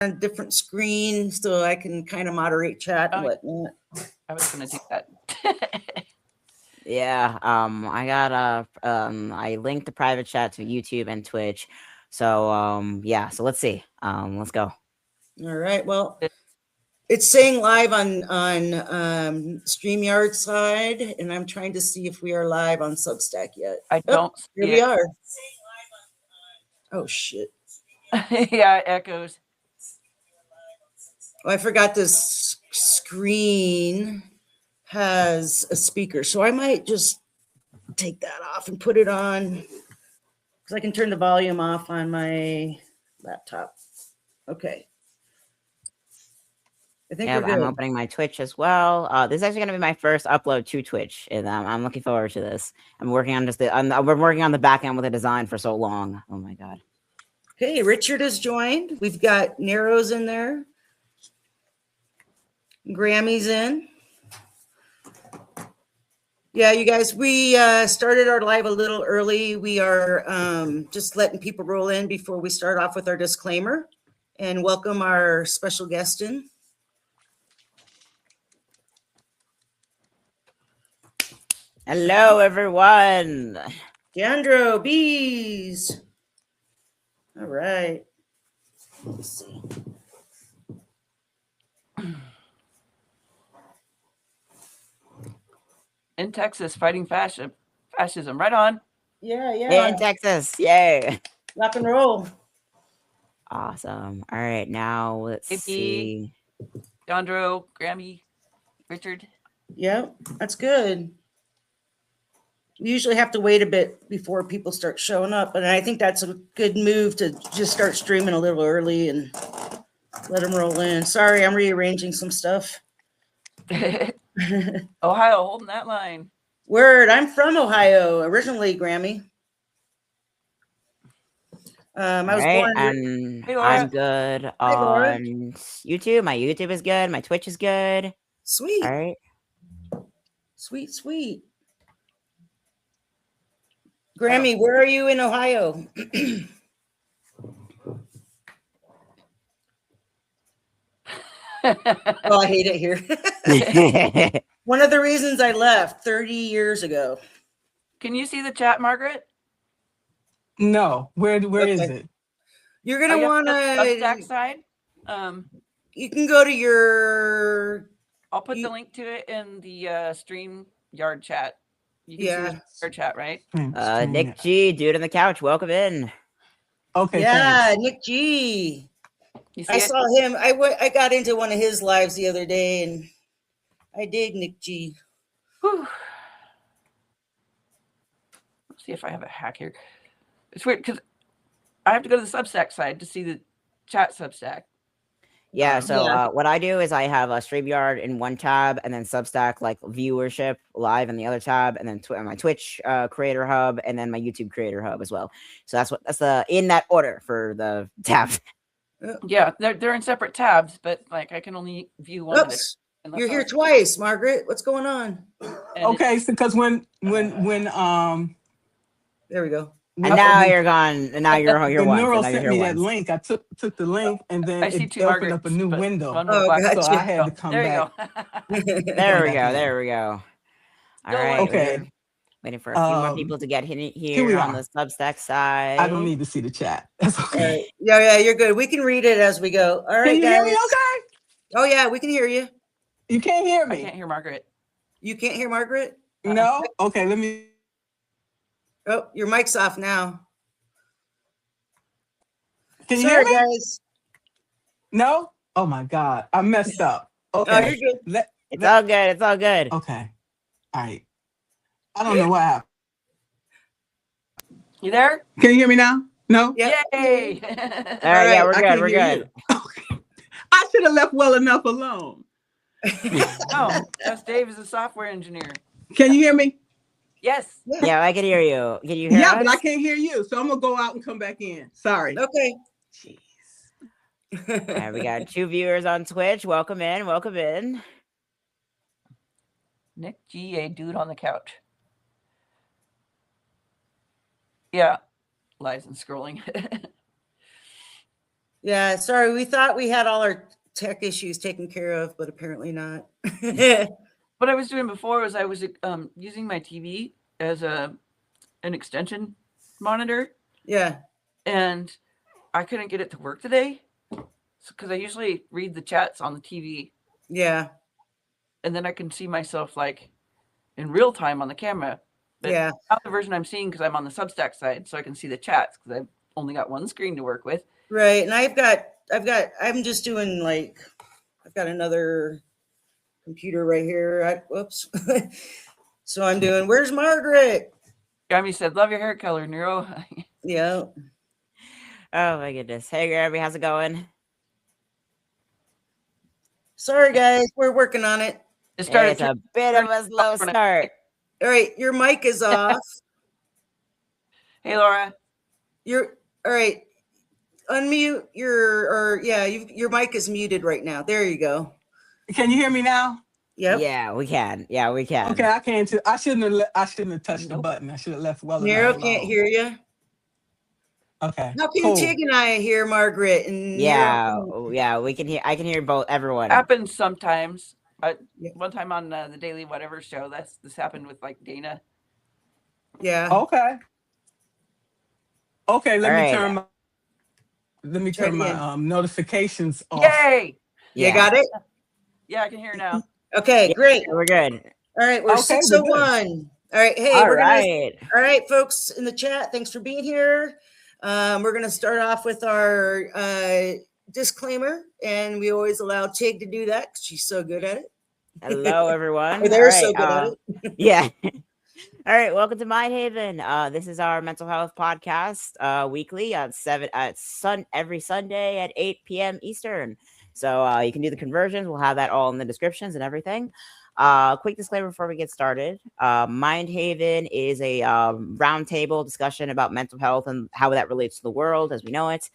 a different screen so I can kind of moderate chat and whatnot. I was going to do that. Yeah. I linked the private chat to YouTube and Twitch. So yeah. So let's see. Let's go. All right. Well, it's saying live on StreamYard side, and I'm trying to see if we are live on Substack yet. I don't. Here we are. Oh shit. Yeah, it echoes. Oh, I forgot this screen has a speaker, so I might just take that off and put it on because I can turn the volume off on my laptop. Okay. I think we're good. I'm opening my Twitch as well. This is actually going to be my first upload to Twitch, and I'm looking forward to this. I'm working on we're working on the back end with the design for so long. Oh my god. Okay, Richard has joined. We've got Narrows in there. Grammy's in. Yeah, you guys, we started our live a little early. We are just letting people roll in before we start off with our disclaimer and welcome our special guest in. Hello, everyone. Deandro, bees. All right. Let's see. In Texas, fighting fascism. Right on. Yeah. In Texas. Yay. Rock and roll. Awesome. All right, now let's see. Deandro, Grammy, Richard. Yep, that's good. We usually have to wait a bit before people start showing up, and I think that's a good move to just start streaming a little early and let them roll in. Sorry, I'm rearranging some stuff. Ohio, holding that line. Word, I'm from Ohio originally, Grammy. I was born. And I'm good on YouTube. My YouTube is good. My Twitch is good. Sweet. All right. Sweet. Grammy, where are you in Ohio? Oh, I hate it here. One of the reasons I left 30 years ago. Can you see the chat, Margaret? No. Where is it? You're gonna want to Substack side. You can go to your. I'll put the link to it in the StreamYard chat. You can see the chat, right? Nick G, dude on the couch, welcome in. Okay. Yeah, thanks. Nick G. I saw him. I got into one of his lives the other day, and I dig Nick G. Whew. Let's see if I have a hack here. It's weird because I have to go to the Substack side to see the chat Substack. Yeah, so what I do is I have a StreamYard in one tab, and then Substack like viewership live in the other tab, and then my Twitch creator hub, and then my YouTube creator hub as well. So that's the in that order for the tabs. Yeah, they're in separate tabs, but like I can only view one. Oops, you're here twice, Margaret. What's going on? Okay, so because when there we go. And now you're gone. And now you're the once. neural And sent me that link. I took the link and then it opened up a new window. Gotcha. So I had to come back. There we go. All right. Okay. Waiting for a few more people to get here on the Substack side. I don't need to see the chat. That's okay. Yeah, you're good. We can read it as we go. All right, can you guys. hear me okay? Oh yeah, we can hear you. You can't hear me. I can't hear Margaret. You can't hear Margaret? No? Okay, let me. Oh, your mic's off now. Can you hear me? Guys. No? Oh my God. I messed up. Okay. Oh, you're good. It's all good. It's all good. Okay. All right. I don't know what happened. You there? Can you hear me now? No? Yay! All right, yeah, we're good. We're good. Okay. I should have left well enough alone. Oh, that's Dave is a software engineer. Can you hear me? Yes. Yeah, I can hear you. Can you hear us? But I can't hear you. So I'm going to go out and come back in. Sorry. Okay. Jeez. All right, we got 2 viewers on Twitch. Welcome in. Welcome in. Nick G, a dude on the couch. Yeah. Lies and scrolling. Yeah, sorry. We thought we had all our tech issues taken care of, but apparently not. What I was doing before was I was using my TV as an extension monitor. Yeah. And I couldn't get it to work today because I usually read the chats on the TV. Yeah. And then I can see myself like in real time on the camera. But Yeah. not the version I'm seeing because I'm on the Substack side, so I can see the chats because I've only got one screen to work with. Right. And I'm just doing like, I've got another computer right here. Whoops. So I'm doing, where's Margaret? Grammy said, love your hair color, Neuro. Yeah. Oh my goodness. Hey, Gabby, how's it going? Sorry, guys. We're working on it. It started It's a bit of a slow start. All right. Your mic is off. Hey, Laura. You're all right. Unmute your mic is muted right now. There you go. Can you hear me now? Yep. Yeah, we can. Yeah, we can. Okay, I can too. I shouldn't have touched the button. I should have left well Nero enough can't alone. hear you. Okay. How can cool. Tig and I hear Margaret? And Yeah, we can hear. I can hear both. Everyone. Happens sometimes. Yeah. One time on the Daily Whatever show, this happened with like Dana. Yeah. Okay. Okay. Let All me right. turn my again. notifications off. Yay! You got it? Yeah, I can hear now. Okay, Yeah, great. we're good. All right, we're Okay, 6:01. All right, hey, All we're right. gonna. All right, folks in the chat, thanks for being here. We're gonna start off with our disclaimer, and we always allow Tig to do that because she's so good at it. Hello, everyone. Or they're All so right, good at it. Yeah. All right, welcome to Mind Haven. This is our mental health podcast, weekly every Sunday at 8 p.m. Eastern. So you can do the conversions. We'll have that all in the descriptions and everything. Quick disclaimer before we get started. Mind Haven is a roundtable discussion about mental health and how that relates to the world as we know it.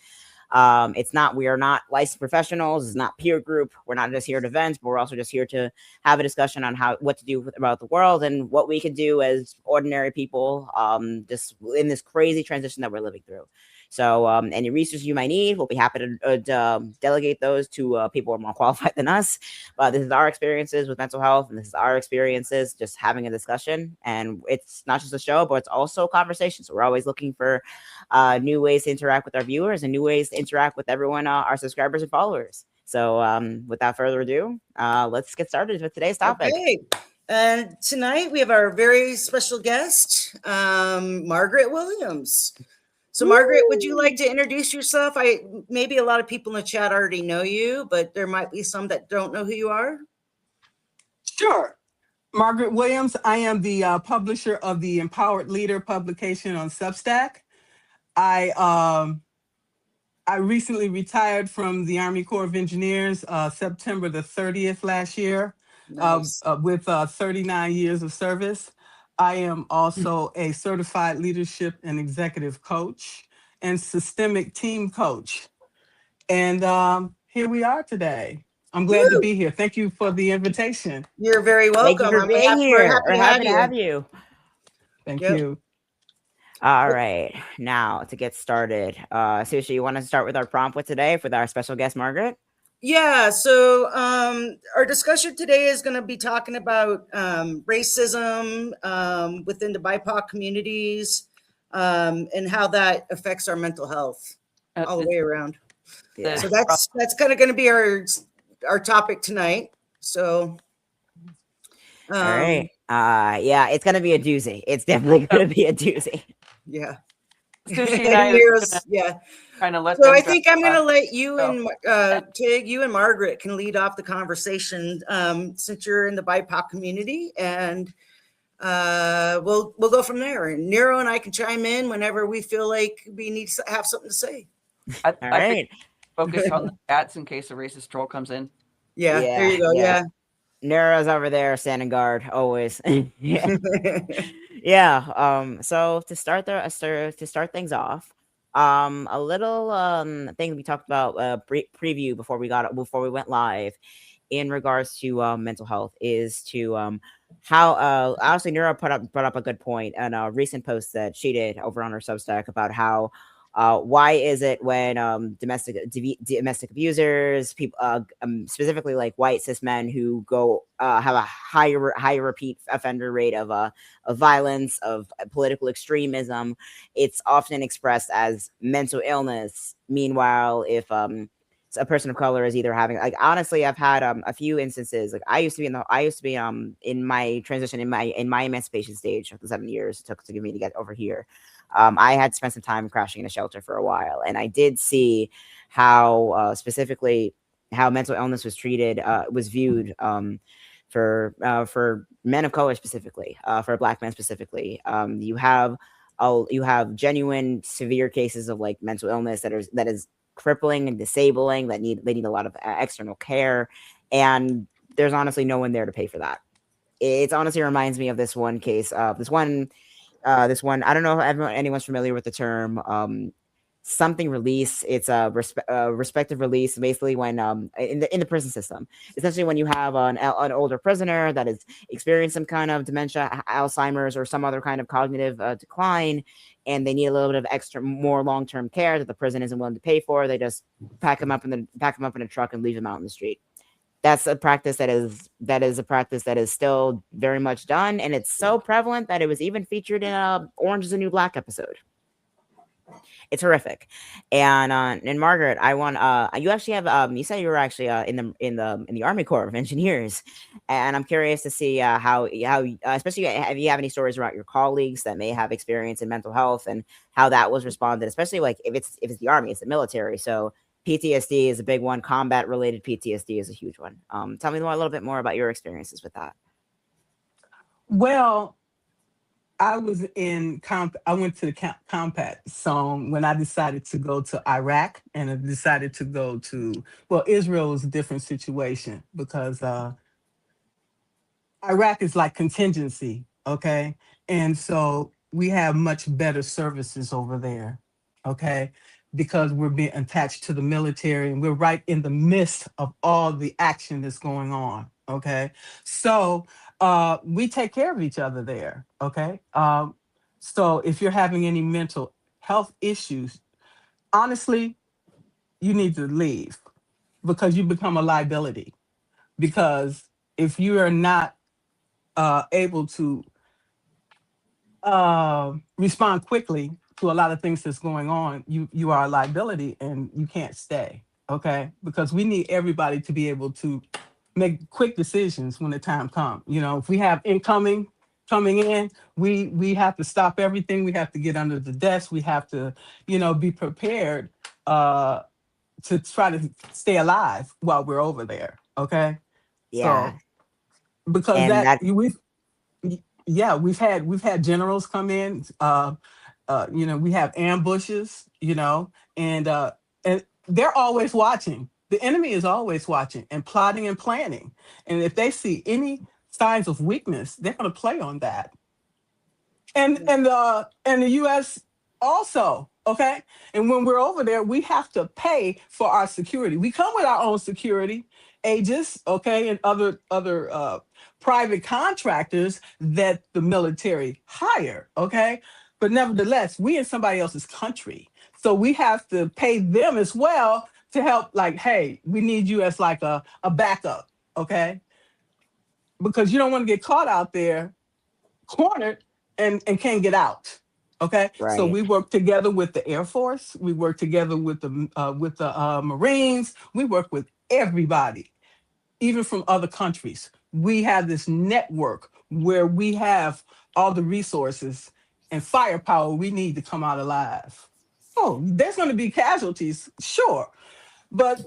We are not licensed professionals. It's not peer group. We're not just here to vent, but we're also just here to have a discussion on what to do about the world and what we can do as ordinary people, just in this crazy transition that we're living through. So any resources you might need, we'll be happy to delegate those to people who are more qualified than us. But this is our experiences with mental health, and this is our experiences just having a discussion. And it's not just a show, but it's also a conversation. So we're always looking for new ways to interact with our viewers and new ways to interact with everyone, our subscribers and followers. So without further ado, let's get started with today's topic. Okay. And tonight we have our very special guest, Margaret Williams. So, Margaret, would you like to introduce yourself? Maybe a lot of people in the chat already know you, but there might be some that don't know who you are. Sure. Margaret Williams. I am the publisher of the Empowered Leader publication on Substack. I recently retired from the Army Corps of Engineers September the 30th last year. Nice. With 39 years of service. I am also a certified leadership and executive coach and systemic team coach. And here we are today. I'm glad to be here. Thank you for the invitation. You're very welcome. Thank you for being here. We're happy to have you. Thank you. All right. Now to get started, Sushi, you want to start with our prompt with today with our special guest, Margaret? Yeah, so our discussion today is going to be talking about racism within the BIPOC communities and how that affects our mental health all the way around. Yeah. So that's kind of going to be our topic tonight. So, all right. Yeah, it's going to be a doozy. It's definitely going to be a doozy. Yeah. Sushi and I yeah. Kind of let so I think I'm going to let you and Tig, you and Margaret can lead off the conversation since you're in the BIPOC community, and we'll go from there. And Nero and I can chime in whenever we feel like we need to have something to say. All right. Focus on the chats in case a racist troll comes in. Yeah, there you go. Yeah. Nero's over there standing guard always. Yeah. Yeah. So to start things off, a little thing we talked about preview before we went live in regards to mental health is to how honestly Nero brought up a good point in a recent post that she did over on her Substack about how Why is it when domestic abusers, people, specifically like white cis men who go have a higher repeat offender rate of violence, of political extremism, it's often expressed as mental illness. Meanwhile, if a person of color is either having, like, honestly, I've had a few instances. Like, I used to be in my transition, in my emancipation stage of the 7 years it took to get me to get over here. I had spent some time crashing in a shelter for a while, and I did see how specifically how mental illness was treated, was viewed, for men of color specifically, for Black men specifically. You have genuine severe cases of like mental illness that is crippling and disabling, they need a lot of external care, and there's honestly no one there to pay for that. It honestly reminds me of this one case, this one I don't know if anyone's familiar with the term something release. It's a respective release, basically when in the prison system, essentially when you have an older prisoner that has experienced some kind of dementia, Alzheimer's, or some other kind of cognitive decline, and they need a little bit of more long-term care that the prison isn't willing to pay for. They just pack them up in a truck and leave them out in the street. That's a practice that is still very much done, and it's so prevalent that it was even featured in a Orange Is the New Black episode. It's horrific. And Margaret, I want you actually have you said you were actually in the Army Corps of Engineers, and I'm curious to see how especially if you have any stories about your colleagues that may have experience in mental health and how that was responded, especially like if it's the Army, it's the military, so PTSD is a big one. Combat related PTSD is a huge one. Tell me a little bit more about your experiences with that. Well, I was I went to the combat zone when I decided to go to Iraq, and I decided to go to, well, Israel was a different situation because Iraq is like contingency, okay? And so we have much better services over there, okay? Because we're being attached to the military and we're right in the midst of all the action that's going on, okay? So we take care of each other there, okay? So if you're having any mental health issues, honestly, you need to leave because you become a liability. Because if you are not able to respond quickly to a lot of things that's going on, you are a liability and you can't stay, okay? Because we need everybody to be able to make quick decisions when the time comes. You know, if we have incoming coming in, we have to stop everything. We have to get under the desk. We have to, be prepared to try to stay alive while we're over there, okay? Yeah, So because and that we've had generals come in. We have ambushes. And they're always watching. The enemy is always watching and plotting and planning. And if they see any signs of weakness, they're going to play on that. And the U.S. also, okay. And when we're over there, we have to pay for our security. We come with our own security agents, okay, and other private contractors that the military hire, okay. But nevertheless, we in somebody else's country, so we have to pay them as well to help. Like, hey, we need you as like a backup, okay, because you don't want to get caught out there cornered and can't get out. Okay, so right. we work together with the Air Force. We work together with the Marines. We work with everybody, even from other countries. We have this network where we have all the resources and firepower we need to come out alive. Oh, there's going to be casualties, sure, but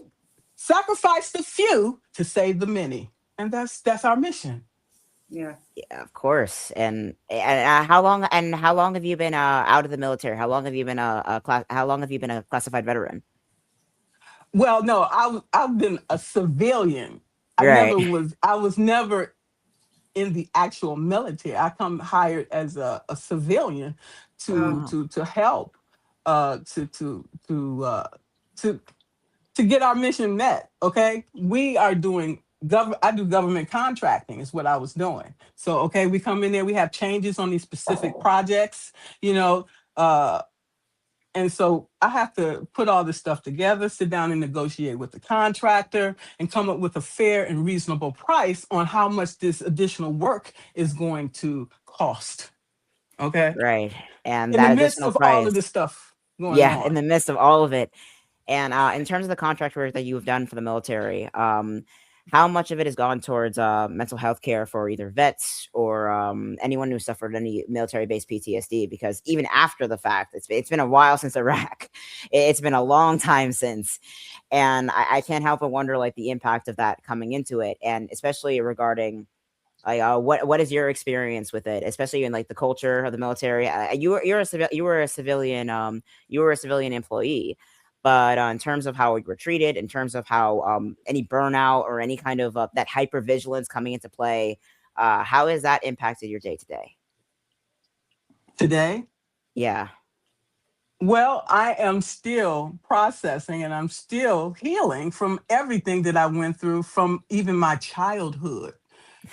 sacrifice the few to save the many, and that's our mission. Yeah. Yeah, of course. And how long have you been out of the military? How long have you been a classified veteran? Well, no, I've been a civilian. Right. I was never in the actual military. I come hired as a civilian to Oh. to help to get our mission met. Okay, we are doing I do government contracting is what I was doing. So okay, we come in there, we have changes on these specific projects, you know, uh, And so I have to put all this stuff together, sit down and negotiate with the contractor and come up with a fair and reasonable price on how much this additional work is going to cost. Okay. Right. And In the that midst additional of all price, of this stuff going yeah, in on. the midst of all of it. And in terms of the contract work that you've done for the military, how much of it has gone towards mental health care for either vets or anyone who suffered any military-based PTSD? Because even after the fact, it's been a while since Iraq. It's been a long time since, and I can't help but wonder like the impact of that coming into it, and especially regarding like what is your experience with it, especially in like the culture of the military. You were a civilian employee, but in terms of how you were treated, in terms of how any burnout or any kind of that hypervigilance coming into play, how has that impacted your day to day? Today, Yeah. well, I am still processing and I'm still healing from everything that I went through from even my childhood,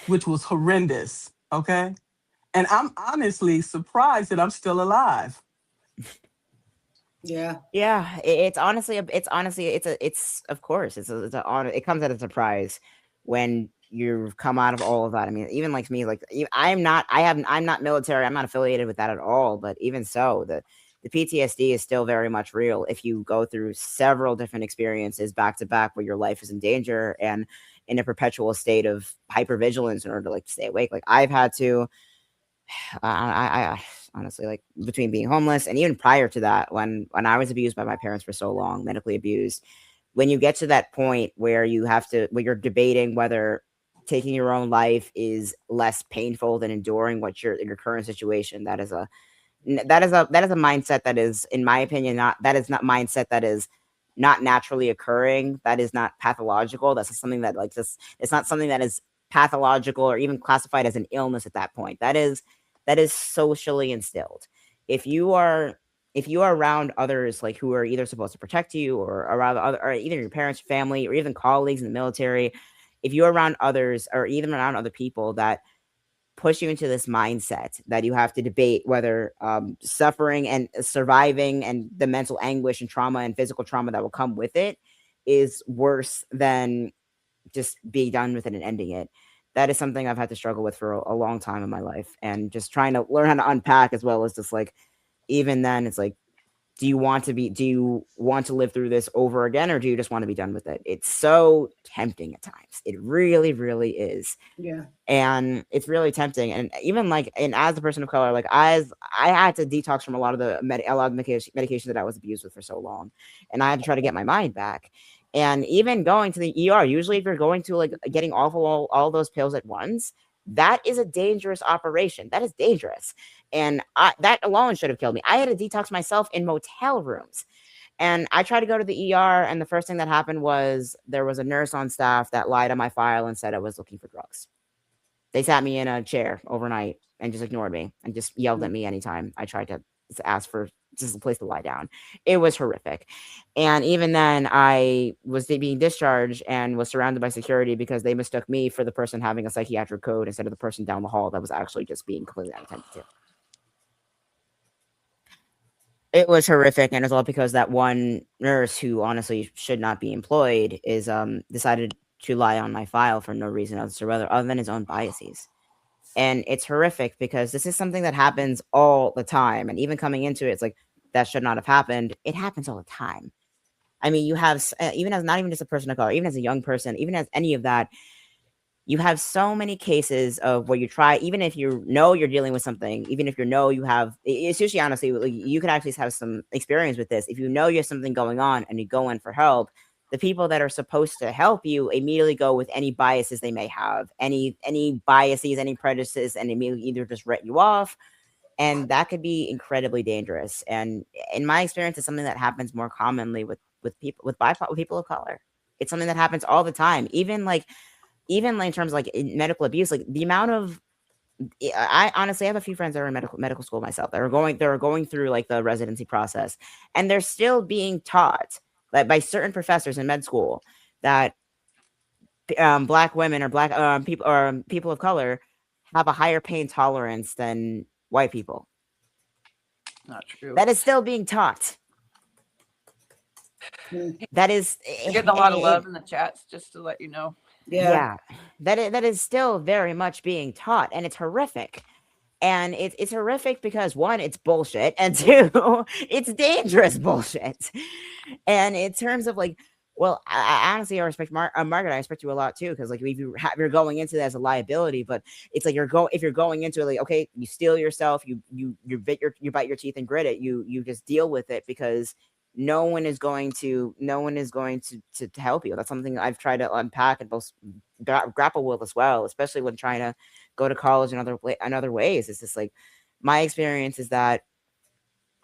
which was horrendous. Okay. And I'm honestly surprised that I'm still alive. Yeah. Yeah, it's honestly, it's of course, it's a honor. It comes as a surprise when you've come out of all of that. I mean, even like me, like I'm not military. I'm not affiliated with that at all. But even so, the PTSD is still very much real. If you go through several different experiences back to back, where your life is in danger and in a perpetual state of hypervigilance in order to like stay awake. Like I've had to. I honestly, like between being homeless and even prior to that, when I was abused by my parents for so long, medically abused, when you get to that point where where you're debating whether taking your own life is less painful than enduring what your current situation, that is a mindset that is, in my opinion, not mindset that is not naturally occurring. That is not pathological. That's something that like this. It's not something that is pathological or even classified as an illness at that point. That is socially instilled. If you are around others like who are either supposed to protect you or around other or either your parents, family, or even colleagues in the military, if you're around others or even around other people that push you into this mindset that you have to debate whether suffering and surviving and the mental anguish and trauma and physical trauma that will come with it is worse than just being done with it and ending it. That is something I've had to struggle with for a long time in my life, and just trying to learn how to unpack, as well as just like, even then it's like, do you want to live through this over again, or do you just want to be done with it? It's so tempting at times. It really, really is. Yeah. And it's really tempting. And even like, and as a person of color, like as I had to detox from a lot of the medication that I was abused with for so long, and I had to try to get my mind back. And even going to the ER, usually if you're going to like getting off all those pills at once, that is a dangerous operation. That is dangerous. And that alone should have killed me. I had to detox myself in motel rooms. And I tried to go to the ER, and the first thing that happened was there was a nurse on staff that lied on my file and said I was looking for drugs. They sat me in a chair overnight and just ignored me and just yelled at me anytime I tried to ask for just a place to lie down. It was horrific. And even then, I was being discharged and was surrounded by security because they mistook me for the person having a psychiatric code instead of the person down the hall that was actually just being completely unattended to. It was horrific, and it's all because that one nurse, who honestly should not be employed, is decided to lie on my file for no reason other than his own biases. And it's horrific because this is something that happens all the time. And even coming into it, it's like, that should not have happened. It happens all the time. I mean, you have, even as not even just a person of color, even as a young person, even as any of that, you have so many cases of where you try, even if you know you're dealing with something, even if you know you have, it's usually, honestly, like, you could actually have some experience with this. If you know you have something going on and you go in for help, the people that are supposed to help you immediately go with any biases they may have, any biases, any prejudices, and immediately either just write you off. And that could be incredibly dangerous. And in my experience, it's something that happens more commonly with people, with BIPOC, with people of color. It's something that happens all the time. Even in terms of like in medical abuse, like the amount of, I honestly have a few friends that are in medical school myself that are going through like the residency process, and they're still being taught like by certain professors in med school that black women or black people of color have a higher pain tolerance than white people. Not true. That is still being taught. That is, You're getting a lot of love in the chats, just to let you know. Yeah. that is still very much being taught, and it's horrific. And it's horrific because one, it's bullshit, and two, it's dangerous bullshit. And in terms of like, well, I honestly, I respect Margaret. I respect you a lot too, because like if you're going into that as a liability, but it's like if you're going into it like, okay, you steel yourself, you bite your teeth and grit it. You just deal with it, because no one is going to help you. That's something I've tried to unpack and both grapple with as well, especially when trying to go to college in other ways. It's just like, my experience is that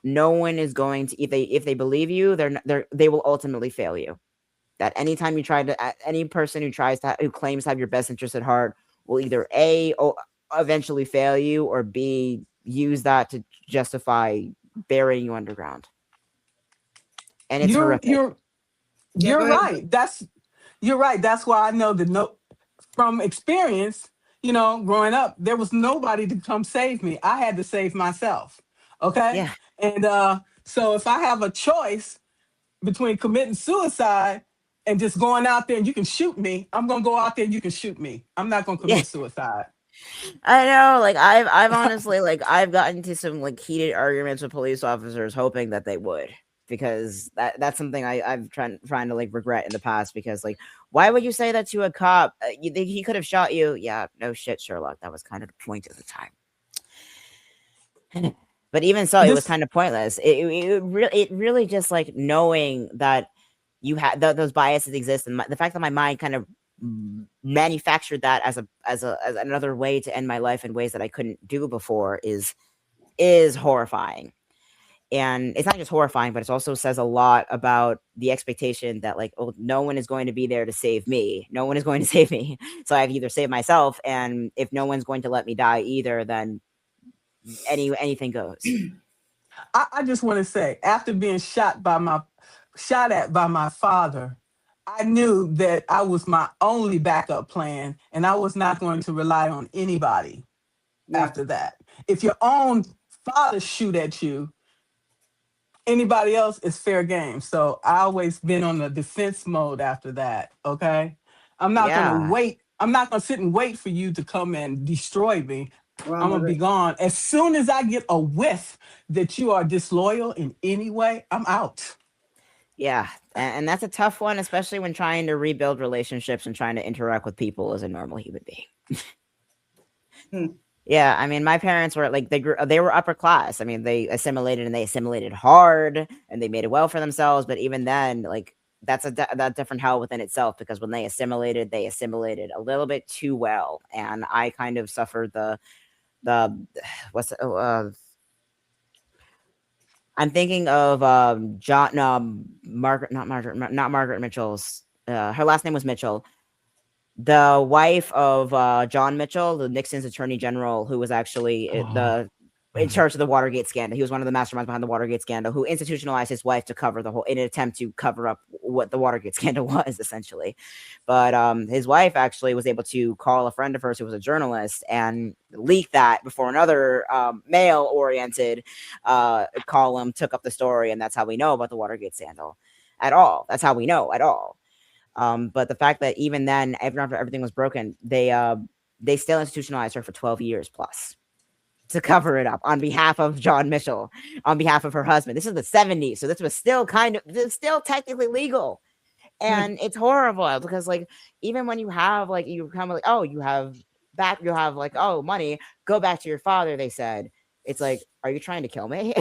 no one is going to, if they believe you, they will ultimately fail you. That anytime you try to, any person who claims to have your best interest at heart will either eventually fail you, or B, use that to justify burying you underground. And it's horrific. You're Go ahead. right. You're right. That's why I know from experience, growing up, there was nobody to come save me. I had to save myself. Okay. Yeah. And so if I have a choice between committing suicide and just going out there and you can shoot me, I'm going to go out there and you can shoot me. I'm not going to commit suicide. I know, like I've honestly, like, I've gotten into some like heated arguments with police officers hoping that they would, because that's something I've trying to like regret in the past, because like, why would you say that to a cop? You think he could have shot you? Yeah, no shit, Sherlock. That was kind of the point at the time. But even so, it was kind of pointless. It really just like knowing that you had those biases exist, and the fact that my mind kind of manufactured that as another way to end my life in ways that I couldn't do before is horrifying. And it's not just horrifying, but it also says a lot about the expectation that like, oh, no one is going to be there to save me. No one is going to save me. So I have to either save myself, and if no one's going to let me die either, then anything goes. I just want to say, after being shot at by my father, I knew that I was my only backup plan, and I was not going to rely on anybody after that. If your own father shoot at you, anybody else is fair game. So I always been on the defense mode after that. Okay. I'm not going to wait. I'm not going to sit and wait for you to come and destroy me. I'm going to be gone. As soon as I get a whiff that you are disloyal in any way, I'm out. Yeah. And that's a tough one, especially when trying to rebuild relationships and trying to interact with people as a normal human being. Yeah, I mean, my parents were like, they were upper class. I mean, they assimilated hard, and they made it well for themselves. But even then, like, that's that different hell within itself, because when they assimilated a little bit too well, and I kind of suffered I'm thinking of Margaret Mitchell's. Her last name was Mitchell. The wife of John Mitchell, the Nixon's attorney general, who was actually in charge of the Watergate scandal. He was one of the masterminds behind the Watergate scandal, who institutionalized his wife to cover in an attempt to cover up what the Watergate scandal was, essentially. But his wife actually was able to call a friend of hers who was a journalist and leak that before another male-oriented column took up the story, and that's how we know about the Watergate scandal at all. That's how we know at all. But the fact that even then, after everything was broken, they still institutionalized her for 12 years plus to cover it up on behalf of John Mitchell, on behalf of her husband. This is the 70s, so this was still still technically legal. And it's horrible, because like, even when you have like, you become like, oh, you have like, oh, money, go back to your father, they said. It's like, are you trying to kill me?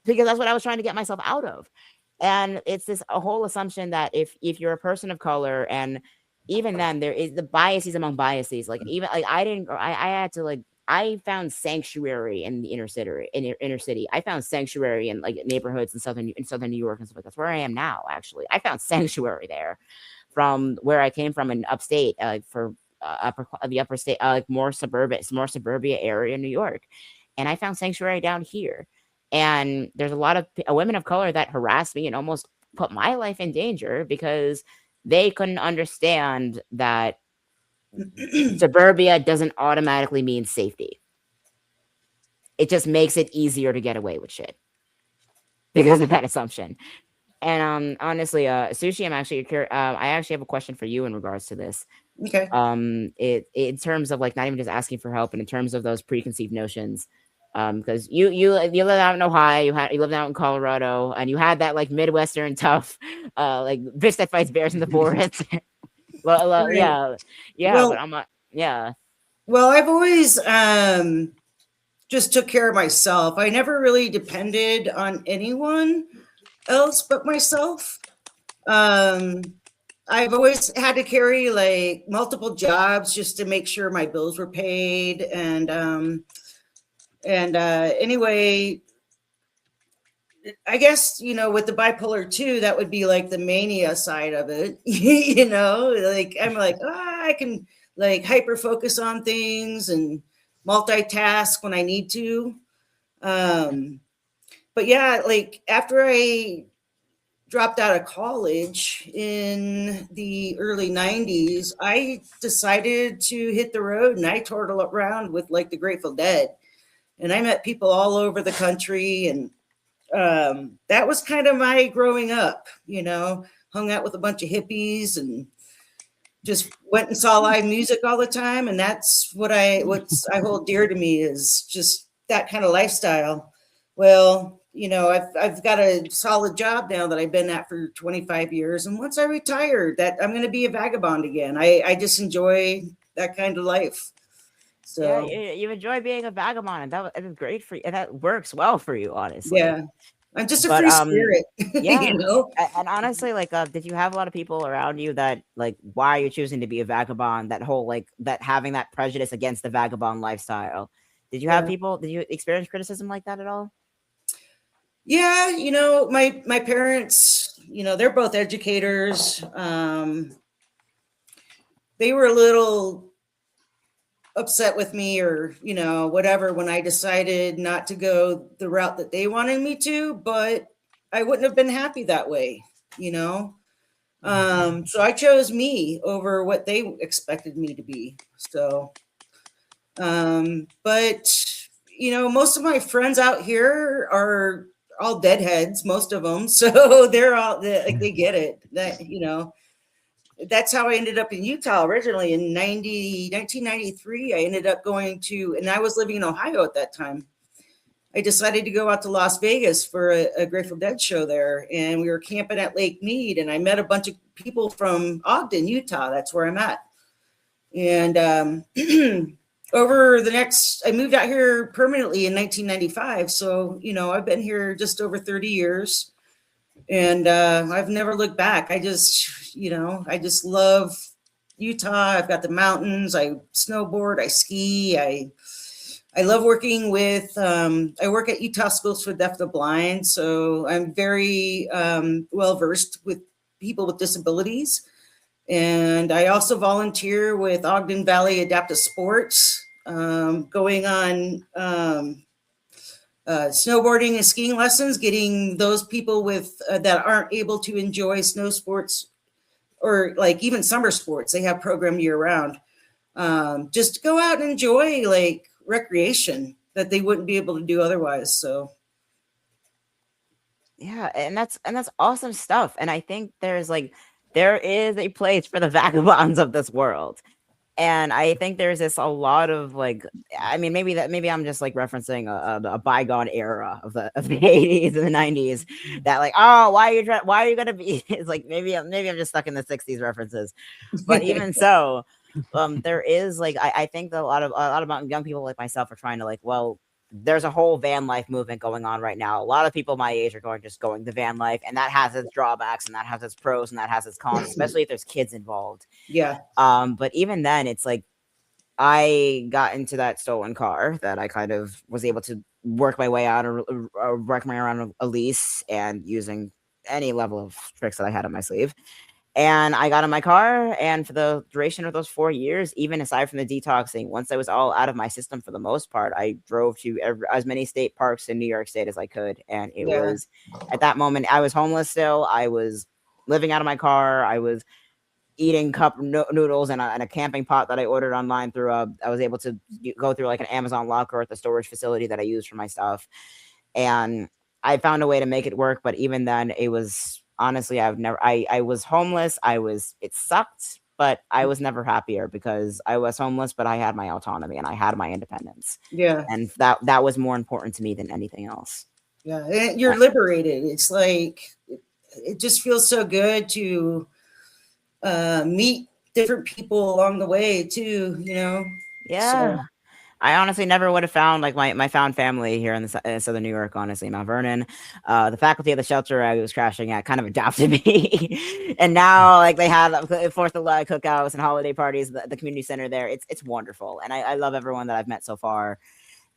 Because that's what I was trying to get myself out of. And it's a whole assumption that if you're a person of color, and even then there is the biases among biases, like even like I found sanctuary in the inner city. I found sanctuary in like neighborhoods in southern New York and stuff like that. That's where I am now. Actually, I found sanctuary there from where I came from in upstate, for the upper state, like more suburbia area in New York, and I found sanctuary down here. And there's a lot of women of color that harassed me and almost put my life in danger, because they couldn't understand that suburbia doesn't automatically mean safety. It just makes it easier to get away with shit because of that assumption. And honestly, Sushi, I actually have a question for you in regards to this. Okay. It in terms of like not even just asking for help, and in terms of those preconceived notions. Because you live out in Ohio, you live out in Colorado, and you had that like Midwestern tough, like bitch that fights bears in the forest. Right. Yeah, but Well, I'm not. Yeah, I've always just took care of myself. I never really depended on anyone else but myself. Um, I've always had to carry like multiple jobs just to make sure my bills were paid. And anyway, I guess, with the bipolar 2, that would be like the mania side of it. Like I'm like, I can like hyper focus on things and multitask when I need to. Um, but yeah, like after I dropped out of college in the early 90s, I decided to hit the road and I toured around with like the Grateful Dead. And I met people all over the country. And that was kind of my growing up, hung out with a bunch of hippies and just went and saw live music all the time. And that's I hold dear to me is just that kind of lifestyle. Well, I've got a solid job now that I've been at for 25 years. And once I retire, that I'm going to be a vagabond again. I just enjoy that kind of life. yeah. So, You enjoy being a vagabond, and that is great for you, and that works well for you, honestly. yeah, I'm just a But free spirit, yeah. And honestly, like, did you have a lot of people around you that like, why are you choosing to be a vagabond? That whole like that having that prejudice against the vagabond lifestyle. Did you have Yeah. people? Did you experience criticism like that at all? Yeah, my parents, they're both educators. They were a little upset with me or, whatever when I decided not to go the route that they wanted me to, but I wouldn't have been happy that way, you know. So I chose me over what they expected me to be. So but most of my friends out here are all deadheads, most of them. So they get it. That's how I ended up in Utah originally in 1993. I ended up and I was living in Ohio at that time. I decided to go out to Las Vegas for a Grateful Dead show there. And we were camping at Lake Mead, and I met a bunch of people from Ogden, Utah. That's where I'm at. And I moved out here permanently in 1995. So, I've been here just over 30 years. And I've never looked back. I just love Utah. I've got the mountains. I snowboard. I ski. I love working with. I work at Utah Schools for Deaf and Blind, so I'm very well versed with people with disabilities. And I also volunteer with Ogden Valley Adaptive Sports, going on snowboarding and skiing lessons, getting those people with that aren't able to enjoy snow sports or like even summer sports. They have program year round. Just to go out and enjoy like recreation that they wouldn't be able to do otherwise. So Yeah, and that's awesome stuff. And I think there is a place for the vagabonds of this world. And I think there's a lot of like, I mean, maybe I'm just like referencing a bygone era of the 80s and the 90s that like, oh, why are you gonna be? It's like maybe I'm just stuck in the 60s references, but even so, there is like I think that a lot of young people like myself are trying to like, well, there's a whole van life movement going on right now. A lot of people my age are going the van life, and that has its drawbacks, and that has its pros, and that has its cons, especially if there's kids involved. yeah. But even then, it's like I got into that stolen car that I kind of was able to work my way out or work my way around a lease and using any level of tricks that I had on my sleeve. And I got in my car, and for the duration of those 4 years, even aside from the detoxing, once I was all out of my system for the most part, I drove to as many state parks in New York State as I could. And it Yeah. was at that moment, I was homeless still. I was living out of my car. I was eating cup noodles and a camping pot that I ordered online through I was able to go through like an Amazon locker at the storage facility that I use for my stuff. And I found a way to make it work. But even then, it was honestly, I was homeless. It sucked, but I was never happier because I was homeless, but I had my autonomy and I had my independence. Yeah. And that was more important to me than anything else. Yeah. And you're liberated. It's like, it just feels so good to meet different people along the way too, you know? Yeah. So, I honestly never would have found like my found family here in Southern New York, honestly, Mount Vernon. The faculty of the shelter I was crashing at kind of adopted me. And now like they have 4th of July cookouts and holiday parties, the community center there. It's wonderful. And I love everyone that I've met so far.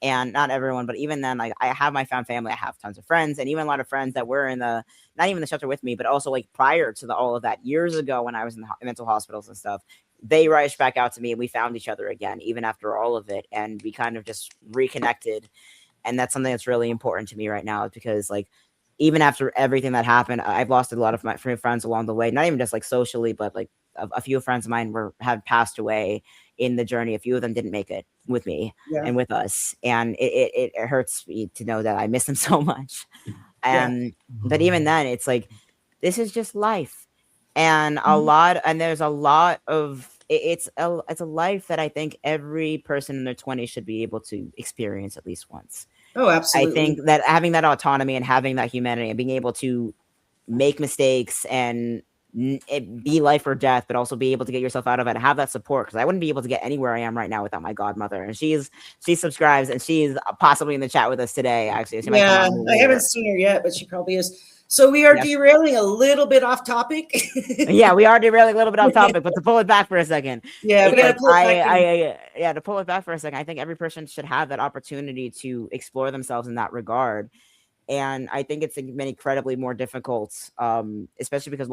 And not everyone, but even then, like I have my found family. I have tons of friends, and even a lot of friends that were in not even the shelter with me, but also like prior to all of that years ago when I was in the mental hospitals and stuff. They reached back out to me, and we found each other again, even after all of it, and we kind of just reconnected. And that's something that's really important to me right now, because like even after everything that happened, I've lost a lot of my friends along the way. Not even just like socially, but like a few friends of mine have passed away in the journey. A few of them didn't make it with me yeah. and with us, and it hurts me to know that I miss them so much. But even then, it's like this is just life, and there's a lot of it's a life that I think every person in their 20s should be able to experience at least once. Oh, I absolutely. think that having that autonomy and having that humanity and being able to make mistakes and it be life or death, but also be able to get yourself out of it and have that support, because I wouldn't be able to get anywhere I am right now without my godmother. And she subscribes, and she's possibly in the chat with us today. Actually, she might come Yeah, on I haven't seen her yet, but she probably is. So we are Yes. derailing a little bit off topic. Yeah, we are derailing a little bit off topic, but to pull it back for a second, Yeah, we it's gotta like pull it back in. to pull it back for a second, I think every person should have that opportunity to explore themselves in that regard. And I think it's incredibly more difficult, especially because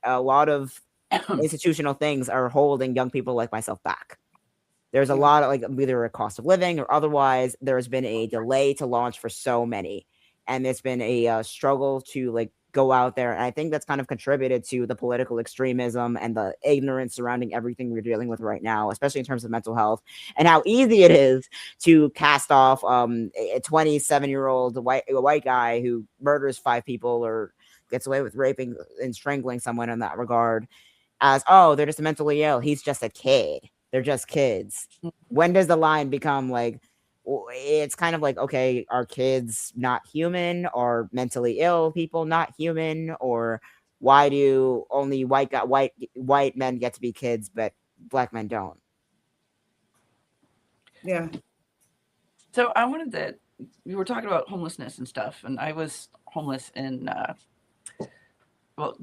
a lot of institutional things are holding young people like myself back. There's a lot of like either a cost of living or otherwise. There's been a delay to launch for so many, and it's been a struggle to like go out there. And I think that's kind of contributed to the political extremism and the ignorance surrounding everything we're dealing with right now, especially in terms of mental health and how easy it is to cast off a 27-year-old white guy who murders 5 people or gets away with raping and strangling someone in that regard as, oh, they're just mentally ill. He's just a kid. They're just kids. When does the line become like, it's kind of like, okay, are kids not human, or mentally ill people not human, or why do only white men get to be kids but black men don't? Yeah. So I wanted that we were talking about homelessness and stuff, and I was homeless in well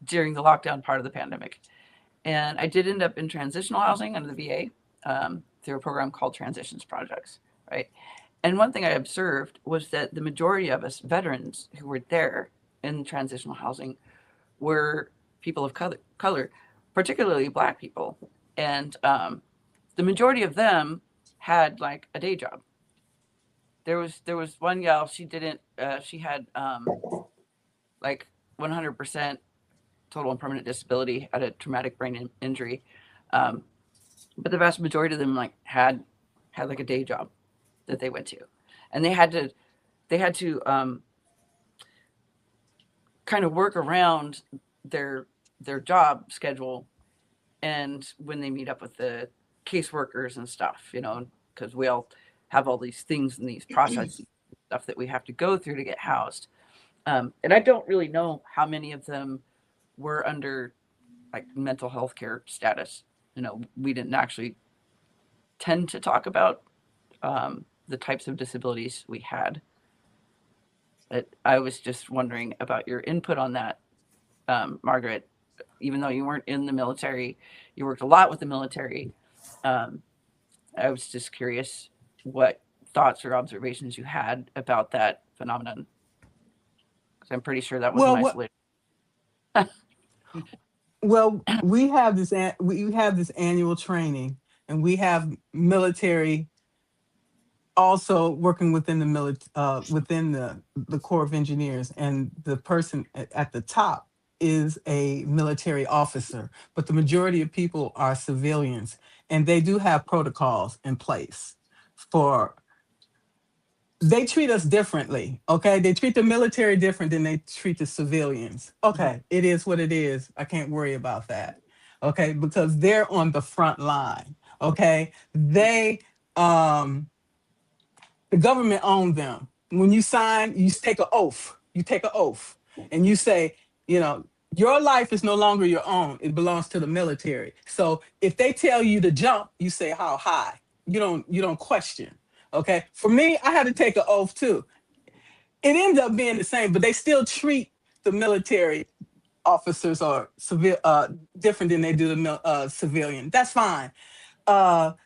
during the lockdown part of the pandemic, and I did end up in transitional housing under the VA through a program called Transitions Projects, right? And one thing I observed was that the majority of us veterans who were there in transitional housing were people of color, particularly Black people, and the majority of them had like a day job. There was one gal, she didn't she had like 100% total and permanent disability, had a traumatic brain injury, um, but the vast majority of them like had like a day job that they went to, and they had to kind of work around their job schedule, and when they meet up with the caseworkers and stuff, because we all have all these things and these processes stuff that we have to go through to get housed. And I don't really know how many of them were under like mental health care status. We didn't actually tend to talk about the types of disabilities we had. But I was just wondering about your input on that, Margaret. Even though you weren't in the military, you worked a lot with the military. Um, I was just curious what thoughts or observations you had about that phenomenon, because I'm pretty sure that wasn't Well, isolated. we have this annual training, and we have military also working within within the Corps of Engineers, and the person at the top is a military officer, but the majority of people are civilians, and they do have protocols in place for they treat us differently. Okay, they treat the military different than they treat the civilians. Okay, it is what it is. I can't worry about that. Okay, because they're on the front line. Okay, um the government owns them. When you sign, you take an oath. You take an oath, and you say, you know, your life is no longer your own. It belongs to the military. So if they tell you to jump, you say how high. You don't question. Okay. For me, I had to take an oath too. It ends up being the same, but they still treat the military officers or civil different than they do the civilian. That's fine.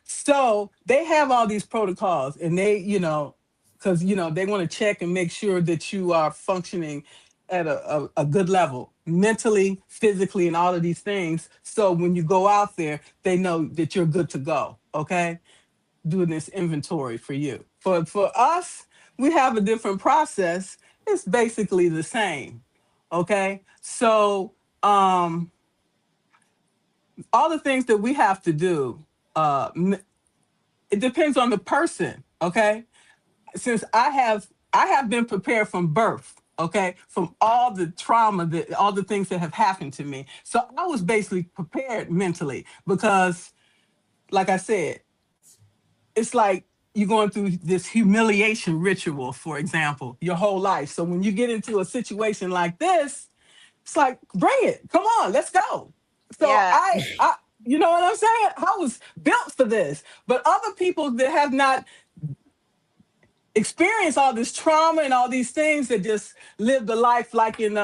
So they have all these protocols, and they, because they want to check and make sure that you are functioning at a good level, mentally, physically, and all of these things. So when you go out there, they know that you're good to go. Okay, doing this inventory for you. For us, we have a different process. It's basically the same. Okay, so all the things that we have to do. It depends on the person. Okay, since I have been prepared from birth. Okay, from all the trauma, that all the things that have happened to me. So I was basically prepared mentally because, like I said, it's like you're going through this humiliation ritual, for example, your whole life. So when you get into a situation like this, it's like, bring it. Come on, let's go. So Yeah. I you know what I'm saying? I was built for this. But other people that have not experienced all this trauma and all these things, that just live the life like in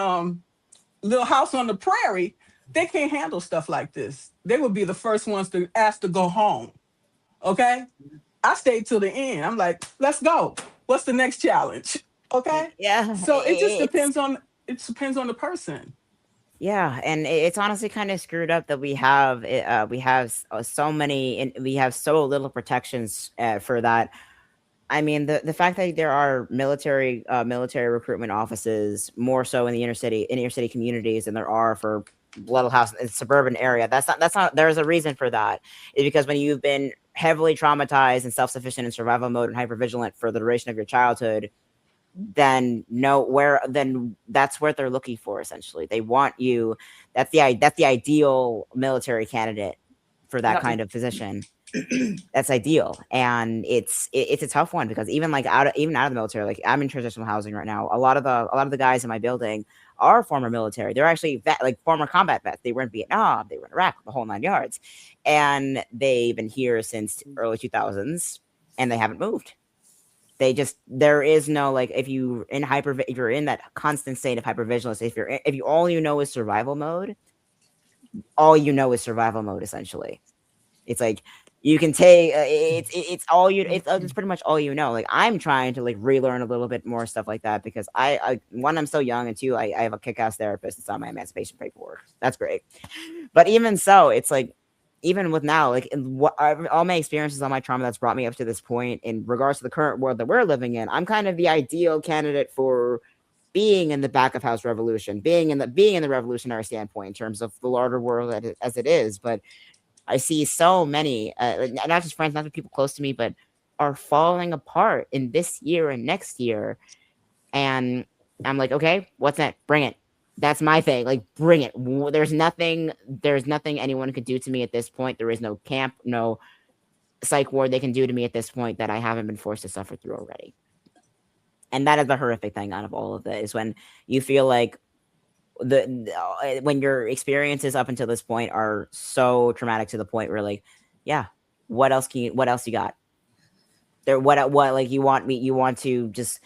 Little House on the Prairie, they can't handle stuff like this. They would be the first ones to ask to go home. Okay? I stayed till the end. I'm like, let's go. What's the next challenge? Okay? Yeah. So it just It's depends on the person. Yeah, and it's honestly kind of screwed up that we have so many, and we have so little protections for that. I mean, the fact that there are military recruitment offices more so in the inner city communities than there are for Little House in suburban area. That's not. There's a reason for that. Is because when you've been heavily traumatized and self-sufficient in survival mode and hypervigilant for the duration of your childhood, then that's what they're looking for. Essentially, they want you. That's the ideal military candidate for that Now, kind of position. That's ideal, and it's a tough one because even out of the military, like I'm in transitional housing right now. A lot of the guys in my building are former military. They're actually former combat vets. They were in Vietnam, they were in Iraq, the whole 9 yards, and they've been here since early 2000s, and they haven't moved. There is no, like, if you're in that constant state of hypervigilance, if you all you know is survival mode, essentially. It's like you can take it's pretty much all you know. Like, I'm trying to like relearn a little bit more stuff like that because one, I'm so young, and two, I have a kick-ass therapist that's on my emancipation paperwork. That's great. But even so, it's like, even with now, like, all my experiences, all my trauma that's brought me up to this point in regards to the current world that we're living in, I'm kind of the ideal candidate for being in the back of house revolution, being in the revolutionary standpoint in terms of the larger world as it is. But I see so many, not just friends, not just people close to me, but are falling apart in this year and next year. And I'm like, okay, what's that? Bring it. That's my thing. Like, bring it. There's nothing anyone could do to me at this point. There is no camp, no psych ward they can do to me at this point that I haven't been forced to suffer through already. And that is the horrific thing out of all of it, is when you feel like when your experiences up until this point are so traumatic to the point where, like, yeah, what else you got there? What like you want to just,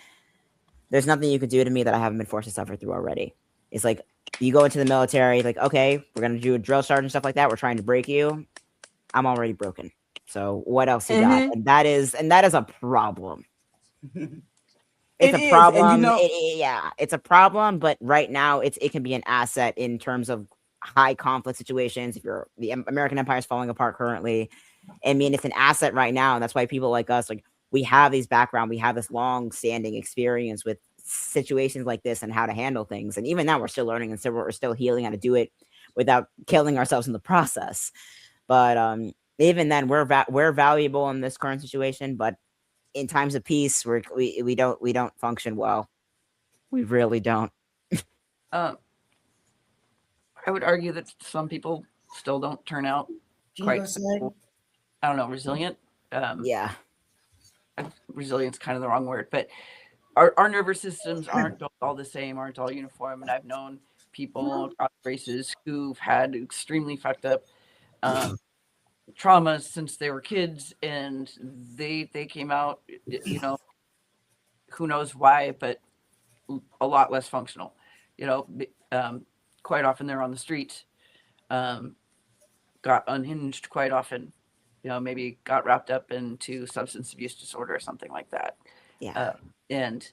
there's nothing you could do to me that I haven't been forced to suffer through already. It's like, you go into the military, like, okay, we're gonna do a drill sergeant and stuff like that. We're trying to break you. I'm already broken. So what else you got? And that is a problem. It's a problem. It's a problem. But right now, it can be an asset in terms of high conflict situations. If the American empire is falling apart currently, I mean, it's an asset right now, and that's why people like us, like, we have this background, we have this long-standing experience with situations like this and how to handle things. And even now, we're still learning, and so we're still healing how to do it without killing ourselves in the process. But even then, we're valuable in this current situation. But in times of peace, we don't function well. We really don't. I would argue that some people still don't turn out quite Genocide. so, I don't know, resilient. Yeah. Resilience kind of the wrong word, but our nervous systems aren't all the same, aren't all uniform. And I've known people across races who've had extremely fucked up traumas since they were kids, and they came out, you know, who knows why, but a lot less functional. You know, quite often they're on the streets, got unhinged quite often. You know, maybe got wrapped up into substance abuse disorder or something like that. Yeah. And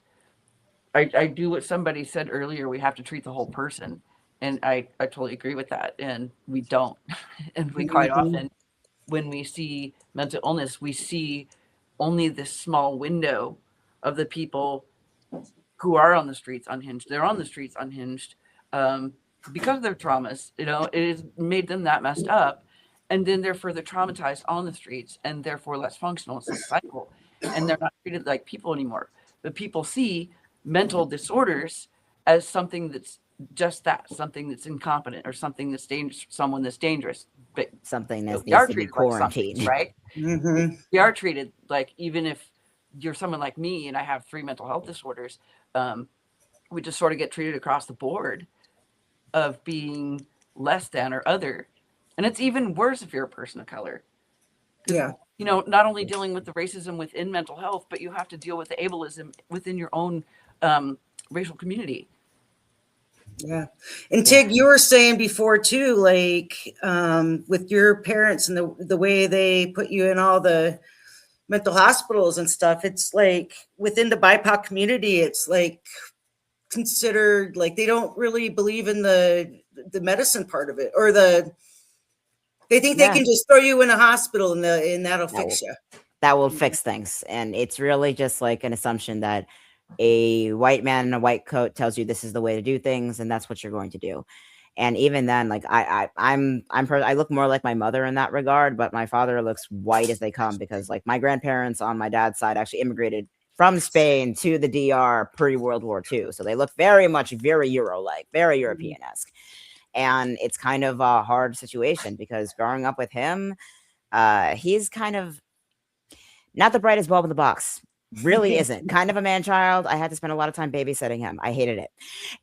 I do what somebody said earlier. We have to treat the whole person, and I totally agree with that. And we don't, and we quite often, when we see mental illness, we see only this small window of the people who are on the streets unhinged. They're on the streets unhinged because of their traumas. You know, it has made them that messed up, and then they're further traumatized on the streets, and therefore less functional. It's a cycle, and they're not treated like people anymore. But people see mental disorders as something that's just that, something that's incompetent or something that's dangerous, someone that's dangerous. But Something that we needs are to be treated like something, quarantined. right? Mm-hmm. We are treated like, even if you're someone like me and I have 3 mental health disorders, we just sort of get treated across the board of being less than or other. And it's even worse if you're a person of color. Yeah. You know, not only dealing with the racism within mental health, but you have to deal with the ableism within your own racial community. Yeah. And Tig, you were saying before too, like with your parents and the way they put you in all the mental hospitals and stuff, it's like within the BIPOC community, it's like considered like they don't really believe in the medicine part of it, or they think they can just throw you in a hospital and that'll fix you. That will fix things. And it's really just like an assumption that a white man in a white coat tells you this is the way to do things, and that's what you're going to do. And even then, like I look more like my mother in that regard, but my father looks white as they come, because like my grandparents on my dad's side actually immigrated from Spain to the DR pre-World War II. So they look very much very Euro-like, very European-esque. And it's kind of a hard situation because growing up with him, he's kind of not the brightest bulb in the box. Really isn't. Kind of a man child. I had to spend a lot of time babysitting him. I hated it.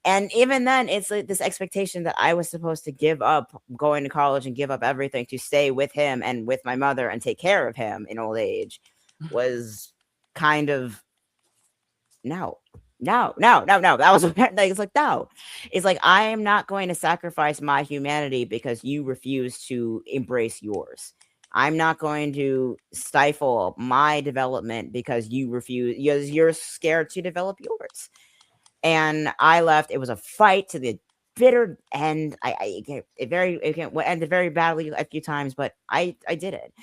And even then, it's like this expectation that I was supposed to give up going to college and give up everything to stay with him and with my mother and take care of him in old age was kind of no. That was like, it's like, no. It's like, I am not going to sacrifice my humanity because you refuse to embrace yours. I'm not going to stifle my development because you refuse, you're scared to develop yours. And I left. It was a fight to the bitter end. It ended very badly a few times, but I did it.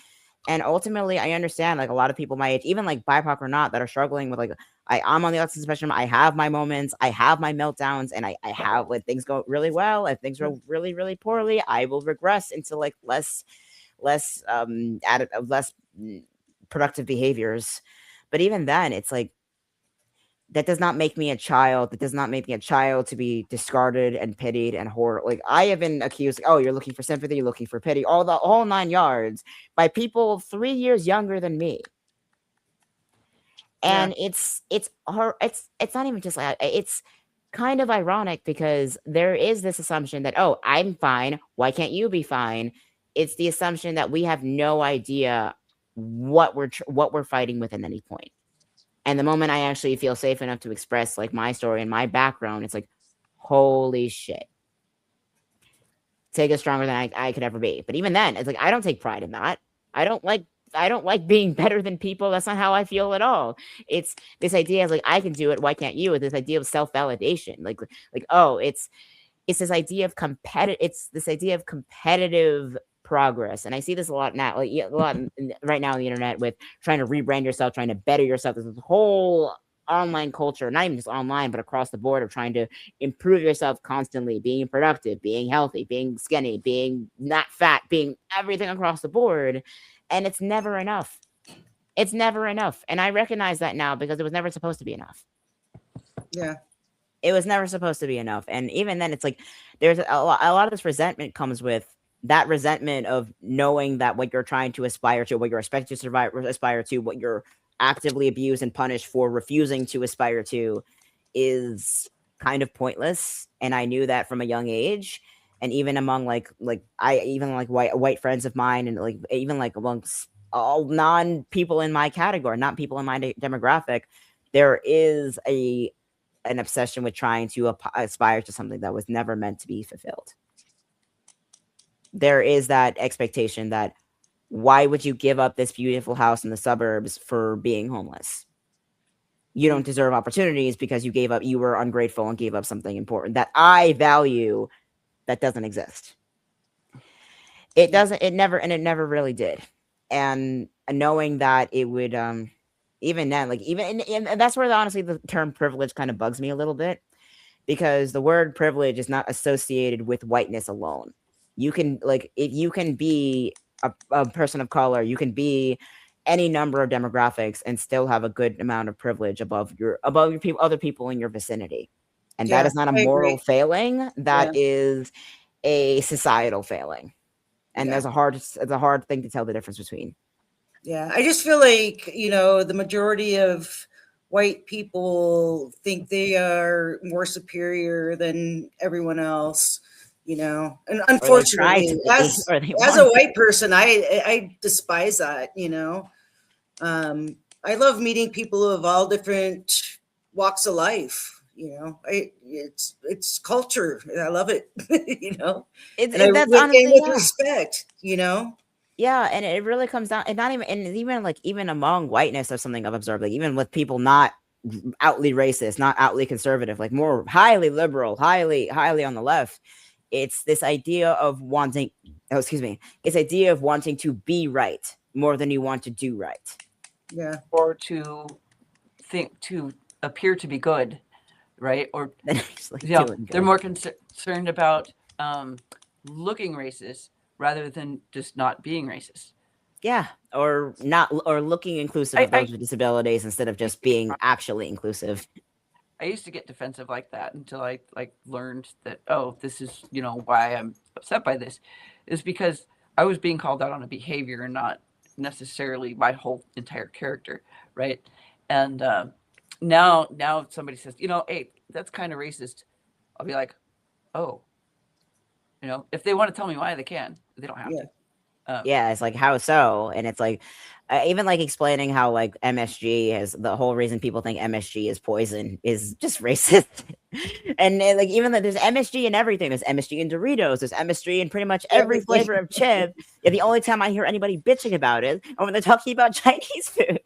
And ultimately, I understand, like, a lot of people my age, even like BIPOC or not, that are struggling with, like, I'm on the autism spectrum. I have my moments. I have my meltdowns. And I have, when things go really well, if things go really, really poorly, I will regress into, like, less productive behaviors. But even then, it's like, that does not make me a child. That does not make me a child to be discarded and pitied and horror. Like, I have been accused, oh, you're looking for sympathy, you're looking for pity, all 9 yards by people 3 years younger than me. And it's not even just like, it's kind of ironic because there is this assumption that, oh, I'm fine, why can't you be fine? It's the assumption that we have no idea what we're fighting with at any point. And the moment I actually feel safe enough to express, like, my story and my background, it's like, holy shit. Tig is stronger than I could ever be. But even then, it's like, I don't take pride in that. I don't like being better than people. That's not how I feel at all. It's this idea of, like, I can do it, why can't you? This idea of self-validation. Like, oh, it's this idea of competitive progress. And I see this a lot now, like, a lot right now on the internet, with trying to rebrand yourself, trying to better yourself. There's this whole online culture, not even just online, but across the board, of trying to improve yourself constantly, being productive, being healthy, being skinny, being not fat, being everything across the board. And it's never enough. It's never enough. And I recognize that now because it was never supposed to be enough. Yeah. It was never supposed to be enough. And even then, it's like there's a lot of this resentment comes with that resentment of knowing that what you're trying to aspire to, what you're expected to aspire to, what you're actively abused and punished for refusing to aspire to is kind of pointless. And I knew that from a young age. And even among like white friends of mine, and like even like amongst all non people in my category, not people in my demographic, there is an obsession with trying to aspire to something that was never meant to be fulfilled. There is that expectation that why would you give up this beautiful house in the suburbs for being homeless? You don't deserve opportunities because you were ungrateful and gave up something important that I value that doesn't exist. It never really did. And knowing that it would, even then, like and that's where honestly the term privilege kind of bugs me a little bit, because the word privilege is not associated with whiteness alone. You can if you can be a person of color, you can be any number of demographics and still have a good amount of privilege above your other people in your vicinity. And that is not a moral failing. That is a societal failing. And it's a hard thing to tell the difference between. Yeah, I just feel like, the majority of white people think they are more superior than everyone else, and unfortunately, as a white person, I despise that, I love meeting people of all different walks of life, it's culture. I love it, with respect, Yeah, and it really comes down, and not even, and even among whiteness, or something I've observed, like even with people not outly racist, not outly conservative, like more highly liberal, highly on the left, it's this idea of wanting, it's idea of wanting to be right more than you want to do right. Yeah, or to appear to be good, right? Or they're more concerned about looking racist rather than just not being racist. Yeah, or looking inclusive of those with disabilities instead of just being actually inclusive. I used to get defensive like that until I learned that, this is, why I'm upset by this, is because I was being called out on a behavior and not necessarily my whole entire character, right? And now if somebody says, hey, that's kind of racist, I'll be like, oh, if they want to tell me why, they can. They don't have to. Yeah, it's like, how so? And it's like, even like explaining how like MSG is the whole reason people think MSG is poison is just racist. And like, even though there's MSG in everything, there's MSG in Doritos, there's MSG in pretty much every flavor of chip. Yeah, the only time I hear anybody bitching about it is when they're talking about Chinese food.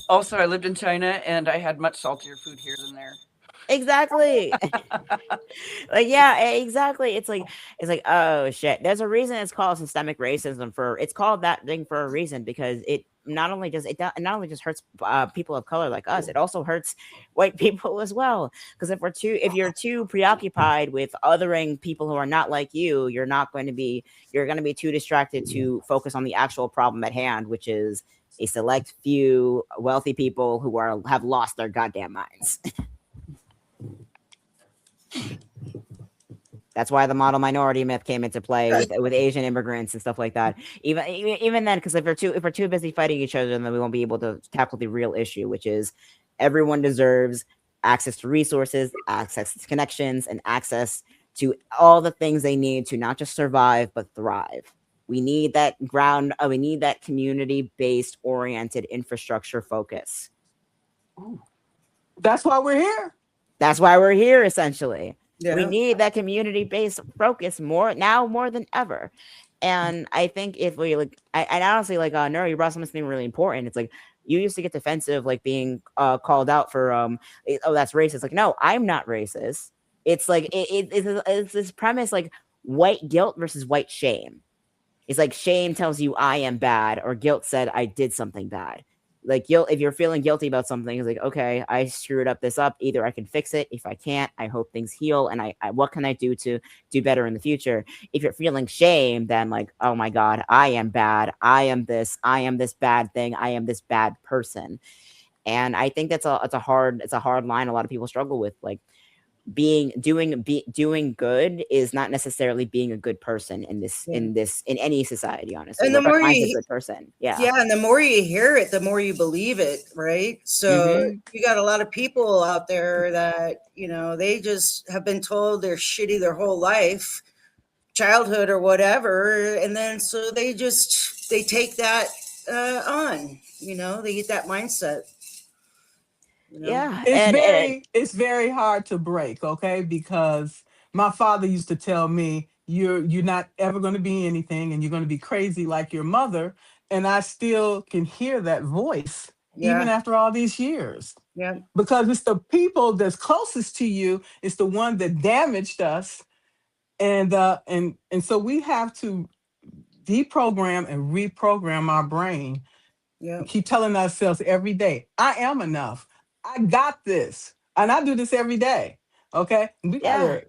Also, I lived in China and I had much saltier food here than there. Exactly. Like, yeah, exactly. It's like, oh shit. There's a reason it's called systemic racism. It's called that thing for a reason, because it not only just hurts people of color like us, it also hurts white people as well. Because if you're too preoccupied with othering people who are not like you, you're going to be too distracted to focus on the actual problem at hand, which is a select few wealthy people who have lost their goddamn minds. That's why the model minority myth came into play with Asian immigrants and stuff like that. Even then, because if we're too busy fighting each other, then we won't be able to tackle the real issue, which is everyone deserves access to resources, access to connections, and access to all the things they need to not just survive but thrive. We need that community-based oriented infrastructure focus. Ooh. That's why we're here. That's why we're here, essentially. Yeah. We need that community-based focus more than ever. And I think if we I honestly Nero, you brought something really important. It's like, you used to get defensive, like being called out for oh, that's racist. Like, no, I'm not racist. It's like it's this premise, like white guilt versus white shame. It's like shame tells you I am bad, or guilt said I did something bad. like guilt, if you're feeling guilty about something, it's like, okay, I screwed this up. Either I can fix it. If I can't, I hope things heal. And I what can I do to do better in the future? If you're feeling shame, then like, oh my God, I am bad. I am this bad thing. I am this bad person. And I think it's a hard line a lot of people struggle with. Like, doing good is not necessarily being a good person in any society, honestly. And the We're more defined as you, a good person. Yeah. yeah, and the more you hear it, the more you believe it, right? So Mhm. you got a lot of people out there that, they just have been told they're shitty their whole life, childhood or whatever, and then so they take that on, they get that mindset, Yeah. It's very hard to break, okay? Because my father used to tell me, you're not ever going to be anything, and you're going to be crazy like your mother. And I still can hear that voice even Yeah, after all these years, yeah, because it's the people that's closest to you. It's the one that damaged us. And so we have to deprogram and reprogram our brain, yeah, keep telling ourselves every day, I am enough. I got this. And I do this every day. Okay. Yeah.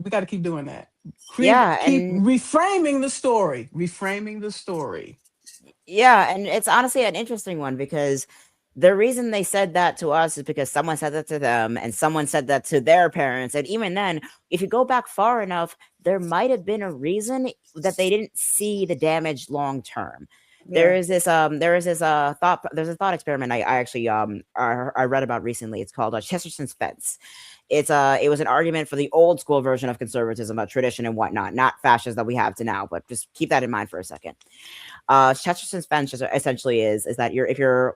We gotta keep doing that. Yeah. Keep And reframing the story. Reframing the story. yeah, and it's honestly an interesting one, because the reason they said that to us is because someone said that to them, and someone said that to their parents. And even then, if you go back far enough, there might have been a reason that they didn't see the damage long term. yeah, There is this thought there's a thought experiment I actually I read about recently. It's called Chesterton's fence. It was an argument for the old school version of conservatism about tradition and whatnot, not fascists that we have to now, but just keep that in mind for a second. Chesterton's fence essentially is that if you're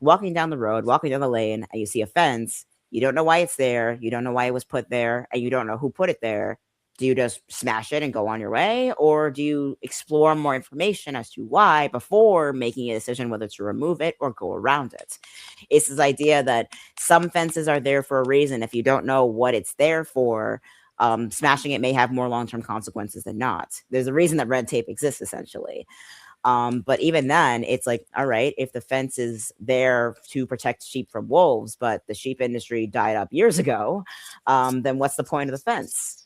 walking down the road, walking down the lane, and you see a fence, you don't know why it's there, you don't know why it was put there, and you don't know who put it there. Do you just smash it and go on your way, or do you explore more information as to why before making a decision whether to remove it or go around it? It's this idea that some fences are there for a reason. If you don't know what it's there for, smashing it may have more long-term consequences than not. There's a reason that red tape exists, essentially. But even then, it's like, all right, if the fence is there to protect sheep from wolves, but the sheep industry died up years ago, then what's the point of the fence?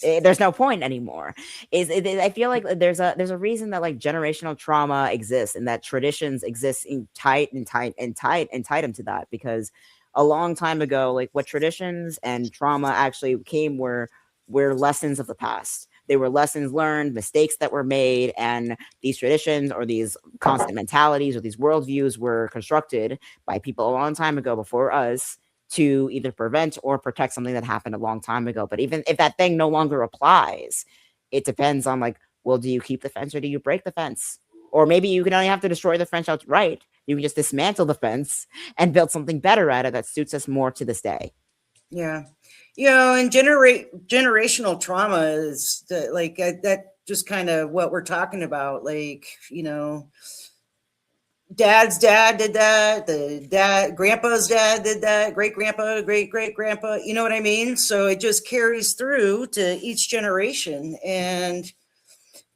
There's no point anymore. I feel like there's a reason that like generational trauma exists, and that traditions exist in tight them to that, because a long time ago, like what traditions and trauma actually came were lessons of the past. They were lessons learned, mistakes that were made, and these traditions or these constant mentalities or these worldviews were constructed by people a long time ago before us to either prevent or protect something that happened a long time ago. But even if that thing no longer applies, it depends on like, well, do you keep the fence or do you break the fence? Or maybe you can only have to destroy the fence outright. You can just dismantle the fence and build something better at it that suits us more to this day. yeah. And generational trauma is that just kind of what we're talking about. Like, dad's dad did that, grandpa's dad did that, great grandpa, great grandpa, you know what I mean? So it just carries through to each generation. And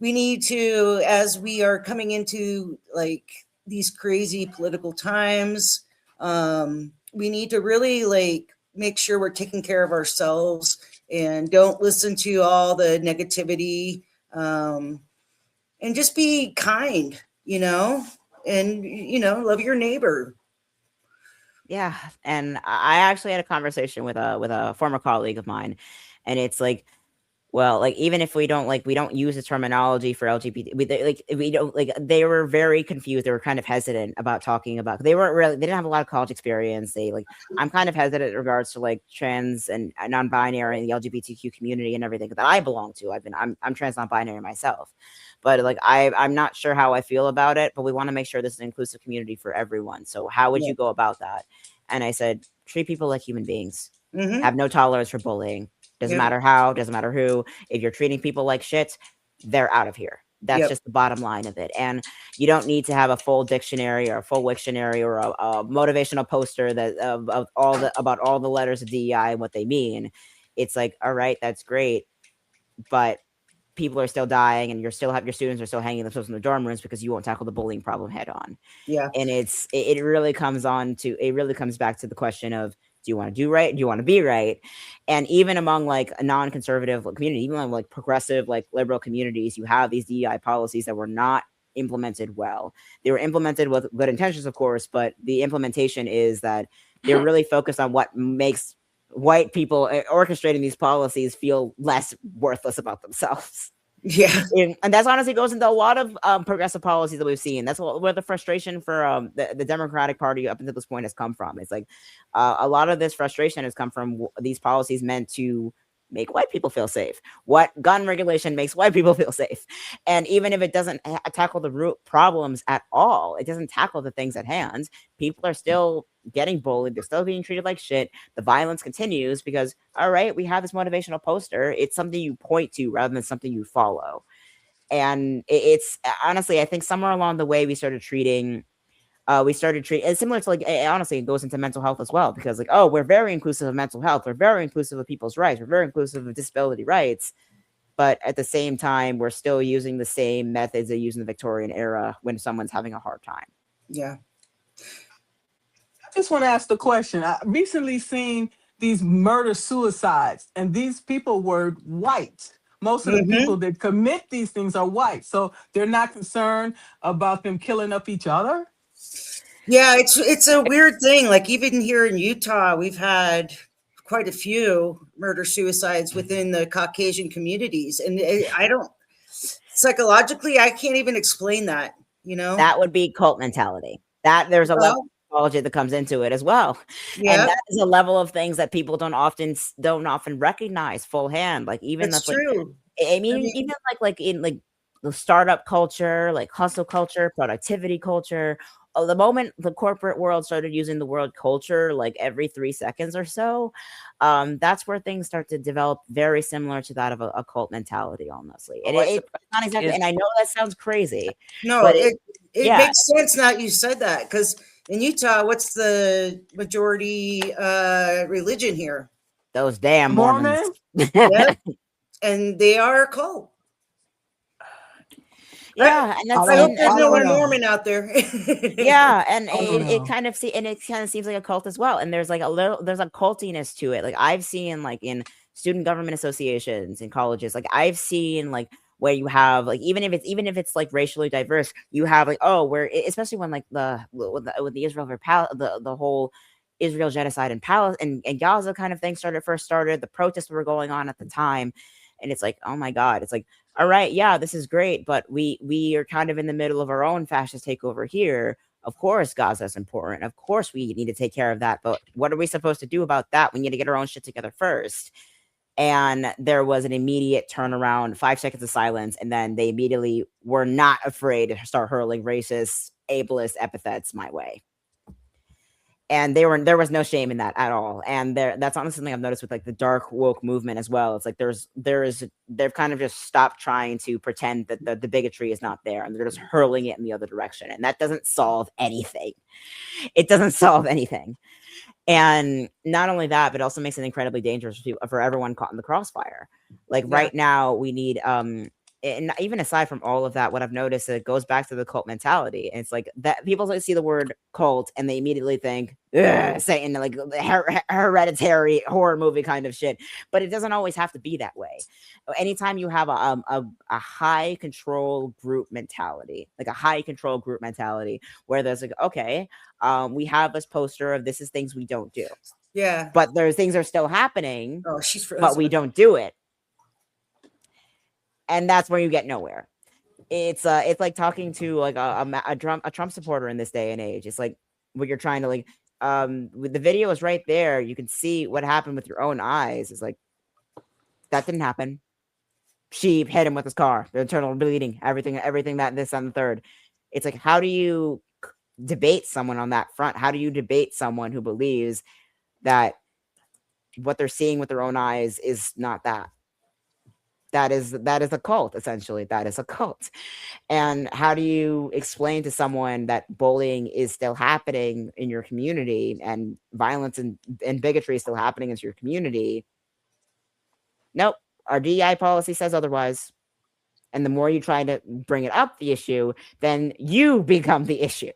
we need to, as we are coming into like these crazy political times, we need to really like make sure we're taking care of ourselves and don't listen to all the negativity, and just be kind, and love your neighbor. Yeah, and I actually had a conversation with a former colleague of mine, and it's like, well, like even if we don't use the terminology for LGBT, we don't like. They were very confused. They were kind of hesitant about talking about. They didn't have a lot of college experience. I'm kind of hesitant in regards to like trans and non-binary and the LGBTQ community and everything that I belong to. I'm trans non-binary myself, but like I'm not sure how I feel about it. But we want to make sure this is an inclusive community for everyone. So how would you go about that? And I said, treat people like human beings. Mm-hmm. Have no tolerance for bullying. Doesn't matter how, doesn't matter who. If you're treating people like shit, they're out of here. That's just the bottom line of it. And you don't need to have a full dictionary or a full Wiktionary or a motivational poster that about all the letters of DEI and what they mean. It's like, all right, that's great, but people are still dying, and your students are still hanging themselves in their dorm rooms because you won't tackle the bullying problem head on. Yeah. And it really comes back to the question of, do you want to do right? Do you want to be right? And even among like a non-conservative community, even among like progressive, like liberal communities, you have these DEI policies that were not implemented well. They were implemented with good intentions, of course, but the implementation is that they're really focused on what makes white people orchestrating these policies feel less worthless about themselves. Yeah. And that's honestly goes into a lot of progressive policies that we've seen. That's where the frustration for the Democratic Party up until this point has come from. It's like a lot of this frustration has come from these policies meant to make white people feel safe. What gun regulation makes white people feel safe? And even if it doesn't tackle the root problems at all, it doesn't tackle the things at hand. People are still getting bullied. They're still being treated like shit. The violence continues because, all right, we have this motivational poster. It's something you point to rather than something you follow. And it's honestly, I think somewhere along the way we started treating it's similar to like, honestly, it goes into mental health as well, because like, oh, we're very inclusive of mental health. We're very inclusive of people's rights. We're very inclusive of disability rights. But at the same time, we're still using the same methods they use in the Victorian era when someone's having a hard time. Yeah. I just want to ask the question. I recently seen these murder suicides, and these people were white. Most of the people that commit these things are white, so they're not concerned about them killing up each other. Yeah, it's a weird thing. Like even here in Utah, we've had quite a few murder suicides within the Caucasian communities, and I don't psychologically, I can't even explain that. You know, that would be cult mentality. That there's a level of psychology that comes into it as well, and that is a level of things that people don't often recognize full hand. Like even that's like, true. I mean, even like in like the startup culture, like hustle culture, productivity culture. The moment the corporate world started using the word culture like every 3 seconds or so, that's where things start to develop very similar to that of a cult mentality, honestly. And it's not exactly, and I know that sounds crazy. No, but it makes sense now you said that, because in Utah, what's the majority religion here? Those damn Mormons. Yep. And they are a cult. Yeah, and that's I hope there's no one Mormon out there. Yeah, and it kind of seems like a cult as well. And there's a cultiness to it. Like I've seen like in student government associations in colleges, like I've seen like where you have like even if it's like racially diverse, you have like, oh, where especially when like with the Israel the whole Israel genocide in Palestine and Gaza kind of thing first started, the protests were going on at the time. And it's like, oh my God, it's like, all right, yeah, this is great, but we are kind of in the middle of our own fascist takeover here. Of course, Gaza is important. Of course, we need to take care of that. But what are we supposed to do about that? We need to get our own shit together first. And there was an immediate turnaround, 5 seconds of silence, and then they immediately were not afraid to start hurling racist, ableist epithets my way. And there was no shame in that at all. And that's honestly something I've noticed with like the dark woke movement as well. It's like they've kind of just stopped trying to pretend that the bigotry is not there, and they're just hurling it in the other direction. And that doesn't solve anything. It doesn't solve anything. And not only that, but also makes it incredibly dangerous for everyone caught in the crossfire. Like right now, we need and even aside from all of that, what I've noticed, it goes back to the cult mentality. And it's like that people see the word cult and they immediately think Satan, like hereditary horror movie kind of shit. But it doesn't always have to be that way. Anytime you have a high control group mentality, where there's like, okay, we have this poster of this is things we don't do. Yeah. But there's things are still happening. Oh, she's frozen. But we don't do it. And that's where you get nowhere. It's like talking to like a Trump supporter in this day and age. It's like when you're trying to like with the video is right there. You can see what happened with your own eyes. It's like that didn't happen. She hit him with his car. The internal bleeding, everything that this and the third. It's like, how do you debate someone on that front? How do you debate someone who believes that what they're seeing with their own eyes is not that? That is a cult, essentially. That is a cult. And how do you explain to someone that bullying is still happening in your community and violence and bigotry is still happening in your community? Nope. Our DEI policy says otherwise. And the more you try to bring it up the issue, then you become the issue.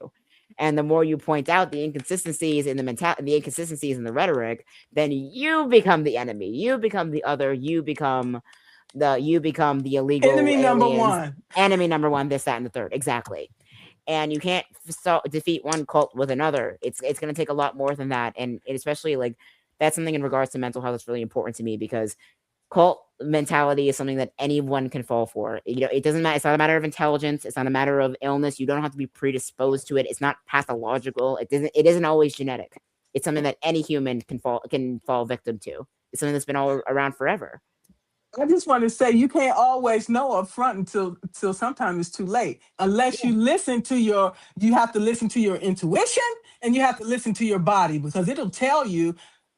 And the more you point out the inconsistencies in the the inconsistencies in the rhetoric, then you become the enemy. You become the other. You become the illegal Enemy number aliens. one. Enemy number one. This, that, and the third. Exactly. And you can't defeat one cult with another. It's going to take a lot more than that. And especially like that's something in regards to mental health that's really important to me, because cult mentality is something that anyone can fall for. You know, it doesn't matter. It's not a matter of intelligence. It's not a matter of illness. You don't have to be predisposed to it. It's not pathological. It isn't always genetic. It's something that any human can fall victim to. It's something that's been all around forever. I just want to say you can't always know up front until sometimes it's too late. Unless you listen to you have to listen to your intuition, and you have to listen to your body, because it'll tell you,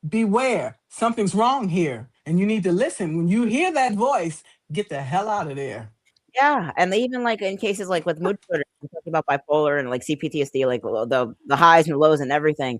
beware, something's wrong here. And you need to listen. When you hear that voice, get the hell out of there. Yeah, and they even like in cases like with mood disorders, I'm talking about bipolar and like CPTSD, like the highs and lows and everything.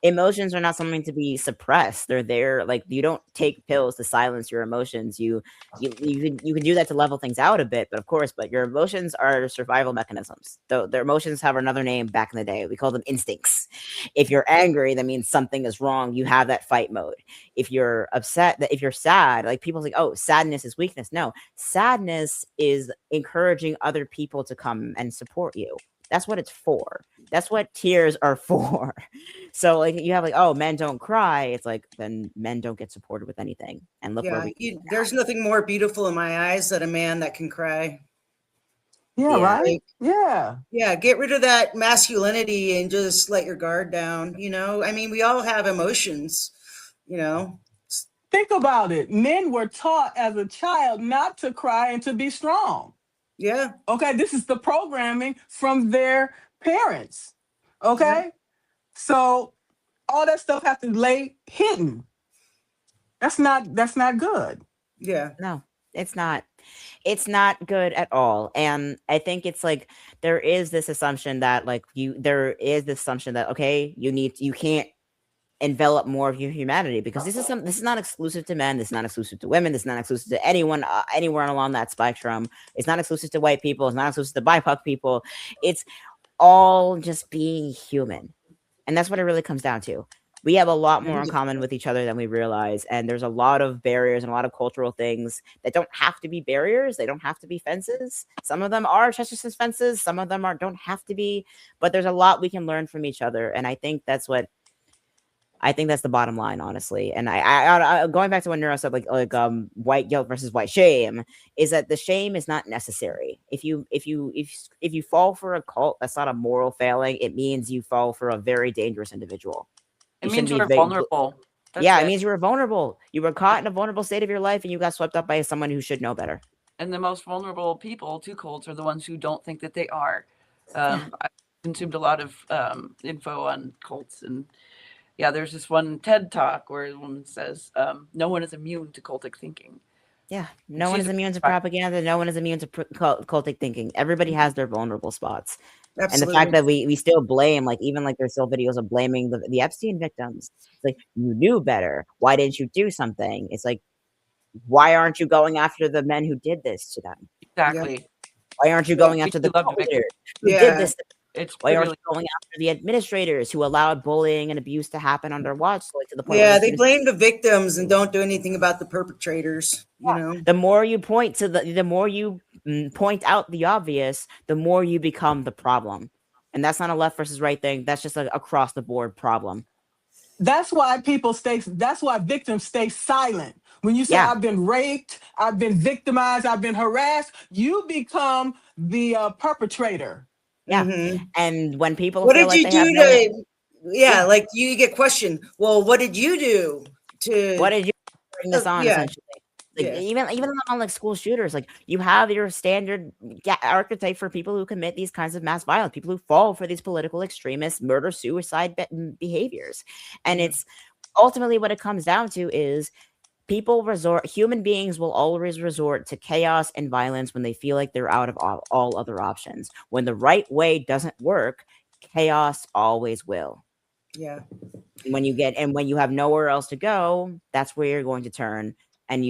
Emotions are not something to be suppressed. They're there. Like you don't take pills to silence your emotions. You can do that to level things out a bit, but of course, but your emotions are survival mechanisms. Though their emotions have another name back in the day. We call them instincts. If you're angry, that means something is wrong. You have that fight mode. If you're upset, if you're sad, like people think, oh, sadness is weakness. No, sadness is encouraging other people to come and support you. That's what it's for. That's what tears are for. So like you have like, oh, men don't cry. It's like, then men don't get supported with anything. And look where there's nothing more beautiful in my eyes than a man that can cry. Yeah, right? Like, yeah. Get rid of that masculinity and just let your guard down. You know, I mean, we all have emotions, you know. Think about it. Men were taught as a child not to cry and to be strong. Yeah. Okay, this is the programming from their parents. Okay? Yeah. So all that stuff has to lay hidden. That's not good. Yeah. No, it's not. It's not good at all. And I think it's like there is this assumption that okay, you can't envelop more of your humanity, because this is not exclusive to men. This is not exclusive to women. This is not exclusive to anyone anywhere along that spectrum. It's not exclusive to white people. It's not exclusive to BIPOC people. It's all just being human. And that's what it really comes down to. We have a lot more in common with each other than we realize. And there's a lot of barriers and a lot of cultural things that don't have to be barriers. They don't have to be fences. Some of them are Chesterton's fences. Some of them don't have to be. But there's a lot we can learn from each other. And I think that's the bottom line, honestly. And I going back to what Neuro said, like white guilt versus white shame, is that the shame is not necessary. If you fall for a cult, that's not a moral failing. It means you fall for a very dangerous individual. It means you're vulnerable. It means you were vulnerable. You were caught in a vulnerable state of your life, and you got swept up by someone who should know better. And the most vulnerable people to cults are the ones who don't think that they are. I consumed a lot of info on cults, and there's this one TED talk where a woman says, no one is immune to cultic thinking. Yeah, no one is immune to propaganda. No one is immune to cultic thinking. Everybody has their vulnerable spots. Absolutely. And the fact that we still blame, like even like there's still videos of blaming the Epstein victims. It's like, you knew better. Why didn't you do something? It's like, why aren't you going after the men who did this to them? Exactly. Yeah. Why aren't you going after the leaders who did this? Why aren't you going after the administrators who allowed bullying and abuse to happen on their watch? Like, to the point they blame the victims and don't do anything about the perpetrators. You know, the more you point to the more you point out the obvious, the more you become the problem. And that's not a left versus right thing. That's just an across the board problem. That's why victims stay silent. When you say, I've been raped, I've been victimized, I've been harassed, you become the perpetrator. Yeah. Mm-hmm. And when people what did you do to like you get questioned, well, what did you do to bring this on, essentially? Like, even on like school shooters, like you have your standard archetype for people who commit these kinds of mass violence, people who fall for these political extremist murder suicide behaviors. And it's ultimately what it comes down to is human beings will always resort to chaos and violence when they feel like they're out of all other options. When the right way doesn't work, chaos always will. Yeah. When you have nowhere else to go, that's where you're going to turn. And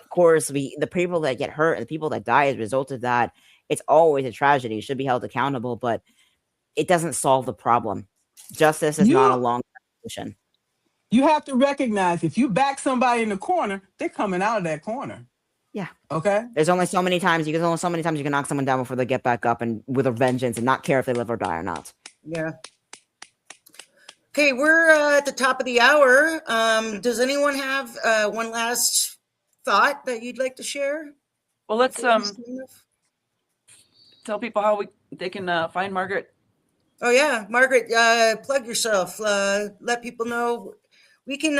of course, the people that get hurt and the people that die as a result of that, it's always a tragedy. Should be held accountable, but it doesn't solve the problem. Justice is not a You long solution. you have to recognize if you back somebody in the corner, they're coming out of that corner. Yeah. Okay. There's only so many times you can knock someone down before they get back up and with a vengeance and not care if they live or die or not. Yeah. Okay, we're at the top of the hour. Does anyone have one last thought that you'd like to share? Well, let's tell people how they can find Margaret. Oh yeah, Margaret, plug yourself. Let people know. We can,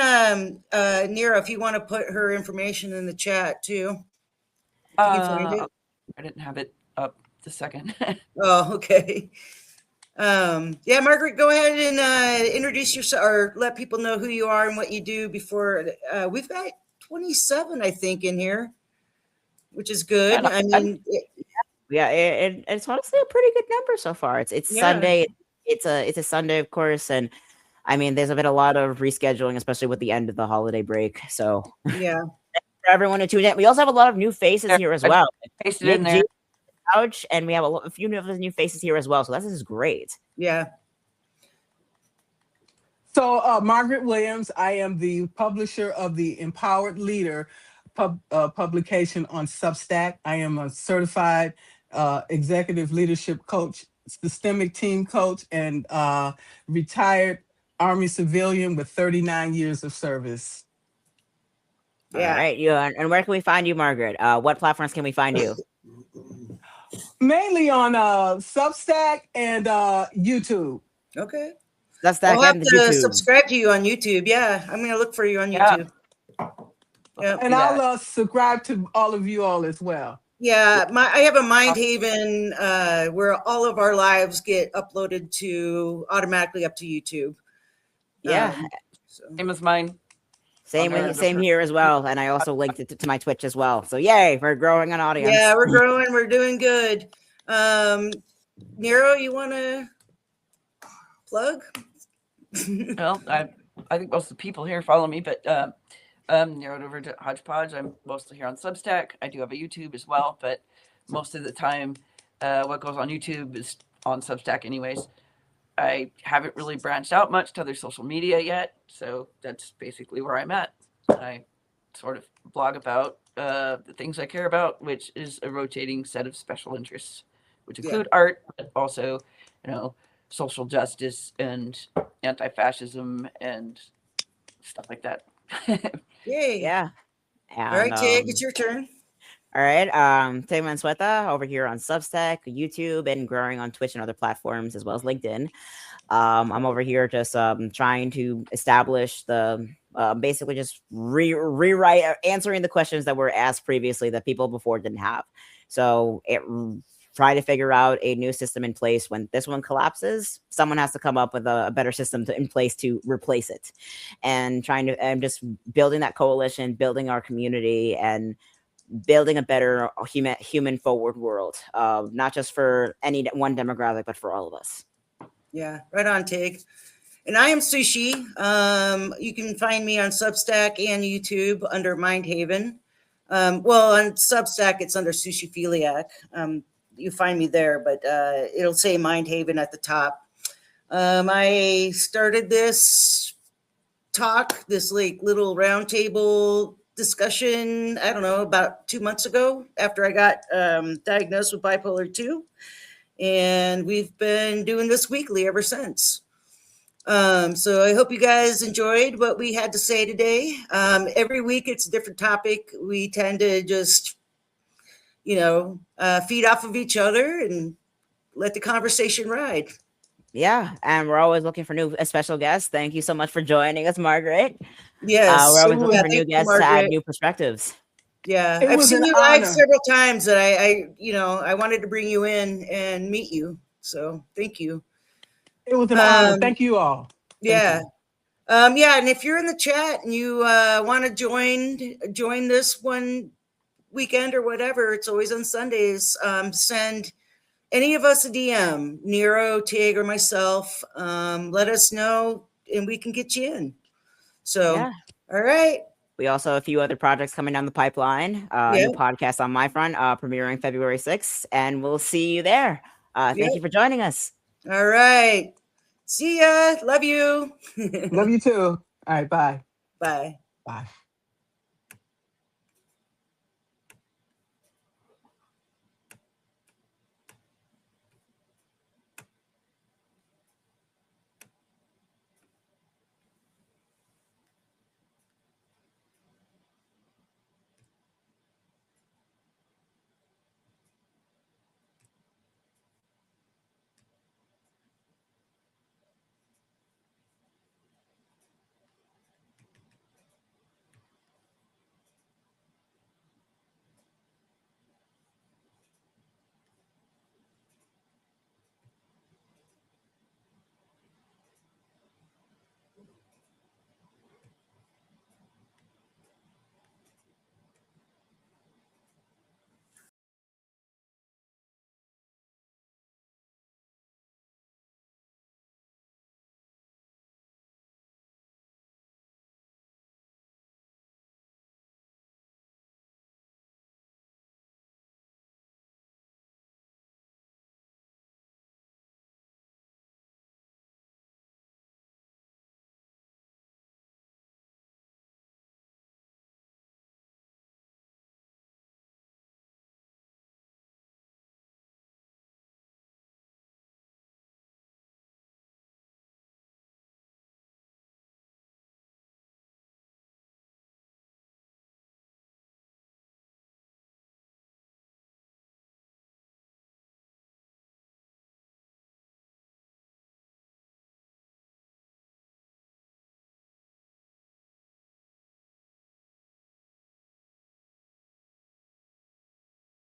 Nero, if you want to put her information in the chat too. You can find it. I didn't have it up the second. Oh, okay. Yeah, Margaret, go ahead and introduce yourself or let people know who you are and what you do before. We've got 27, I think, in here, which is good. I mean, yeah, it's honestly a pretty good number so far. It's Sunday. It's a Sunday, of course, and I mean, there's been a lot of rescheduling, especially with the end of the holiday break. So yeah, for everyone to tune in. We also have a lot of new faces here as well. Pasted in there. Couch, and we have a few of new faces here as well. So this is great. Yeah. So Margaret Williams, I am the publisher of the Empowered Leader publication on Substack. I am a certified executive leadership coach, systemic team coach, and retired Army civilian with 39 years of service. Yeah. All right. And where can we find you, Margaret? What platforms can we find you? Mainly on Substack and YouTube. Okay. Substack I'll have and to YouTube. subscribe to you on YouTube. Yeah, I'm gonna look for you on YouTube. Yeah. And I'll subscribe to all of you all as well. Yeah, I have a Mind Haven where all of our lives get uploaded to automatically up to YouTube. Yeah. Same as mine. Same here as well. And I also linked it to my Twitch as well. So yay, we're growing an audience. Yeah, we're growing. We're doing good. Nero, you want to plug? Well, I think most of the people here follow me, but narrowed over to Hodgepodge. I'm mostly here on Substack. I do have a YouTube as well, but most of the time, what goes on YouTube is on Substack anyways. I haven't really branched out much to other social media yet, so that's basically where I'm at. I sort of blog about the things I care about, which is a rotating set of special interests, which include art, but also, social justice and anti-fascism and stuff like that. Yay. Yeah. All right, Tig, it's your turn. All right. Tig Mansueta over here on Substack, YouTube, and growing on Twitch and other platforms as well as LinkedIn. I'm over here just trying to establish the basically just rewrite answering the questions that were asked previously that people before didn't have. So try to figure out a new system in place. When this one collapses, someone has to come up with a better system in place to replace it. And just building that coalition, building our community, and building a better human forward world, not just for any one demographic, but for all of us. Yeah, right on, Tig. And I am Sushi. You can find me on Substack and YouTube under Mind Haven. Well, on Substack, it's under Sushipheliac. You find me there, but it'll say Mind Haven at the top. I started this little roundtable discussion, I don't know, about 2 months ago after I got diagnosed with bipolar 2. And we've been doing this weekly ever since. So I hope you guys enjoyed what we had to say today. Every week it's a different topic. We tend to just, feed off of each other and let the conversation ride. Yeah, and we're always looking for new special guests. Thank you so much for joining us, Margaret. Yes, we're always looking for new guests to add new perspectives. Yeah, I've seen you live several times, and I wanted to bring you in and meet you. So thank you. It was an honor. Thank you all. Yeah. And if you're in the chat and you want to join this one weekend or whatever, it's always on Sundays. Send any of us a DM, Nero, Tig, or myself. Let us know, and we can get you in. So, All right. We also have a few other projects coming down the pipeline. A Yep. new podcast on my front, premiering February 6th, and we'll see you there. Thank you for joining us. All right. See ya. Love you. Love you too. All right. Bye. Bye. Bye.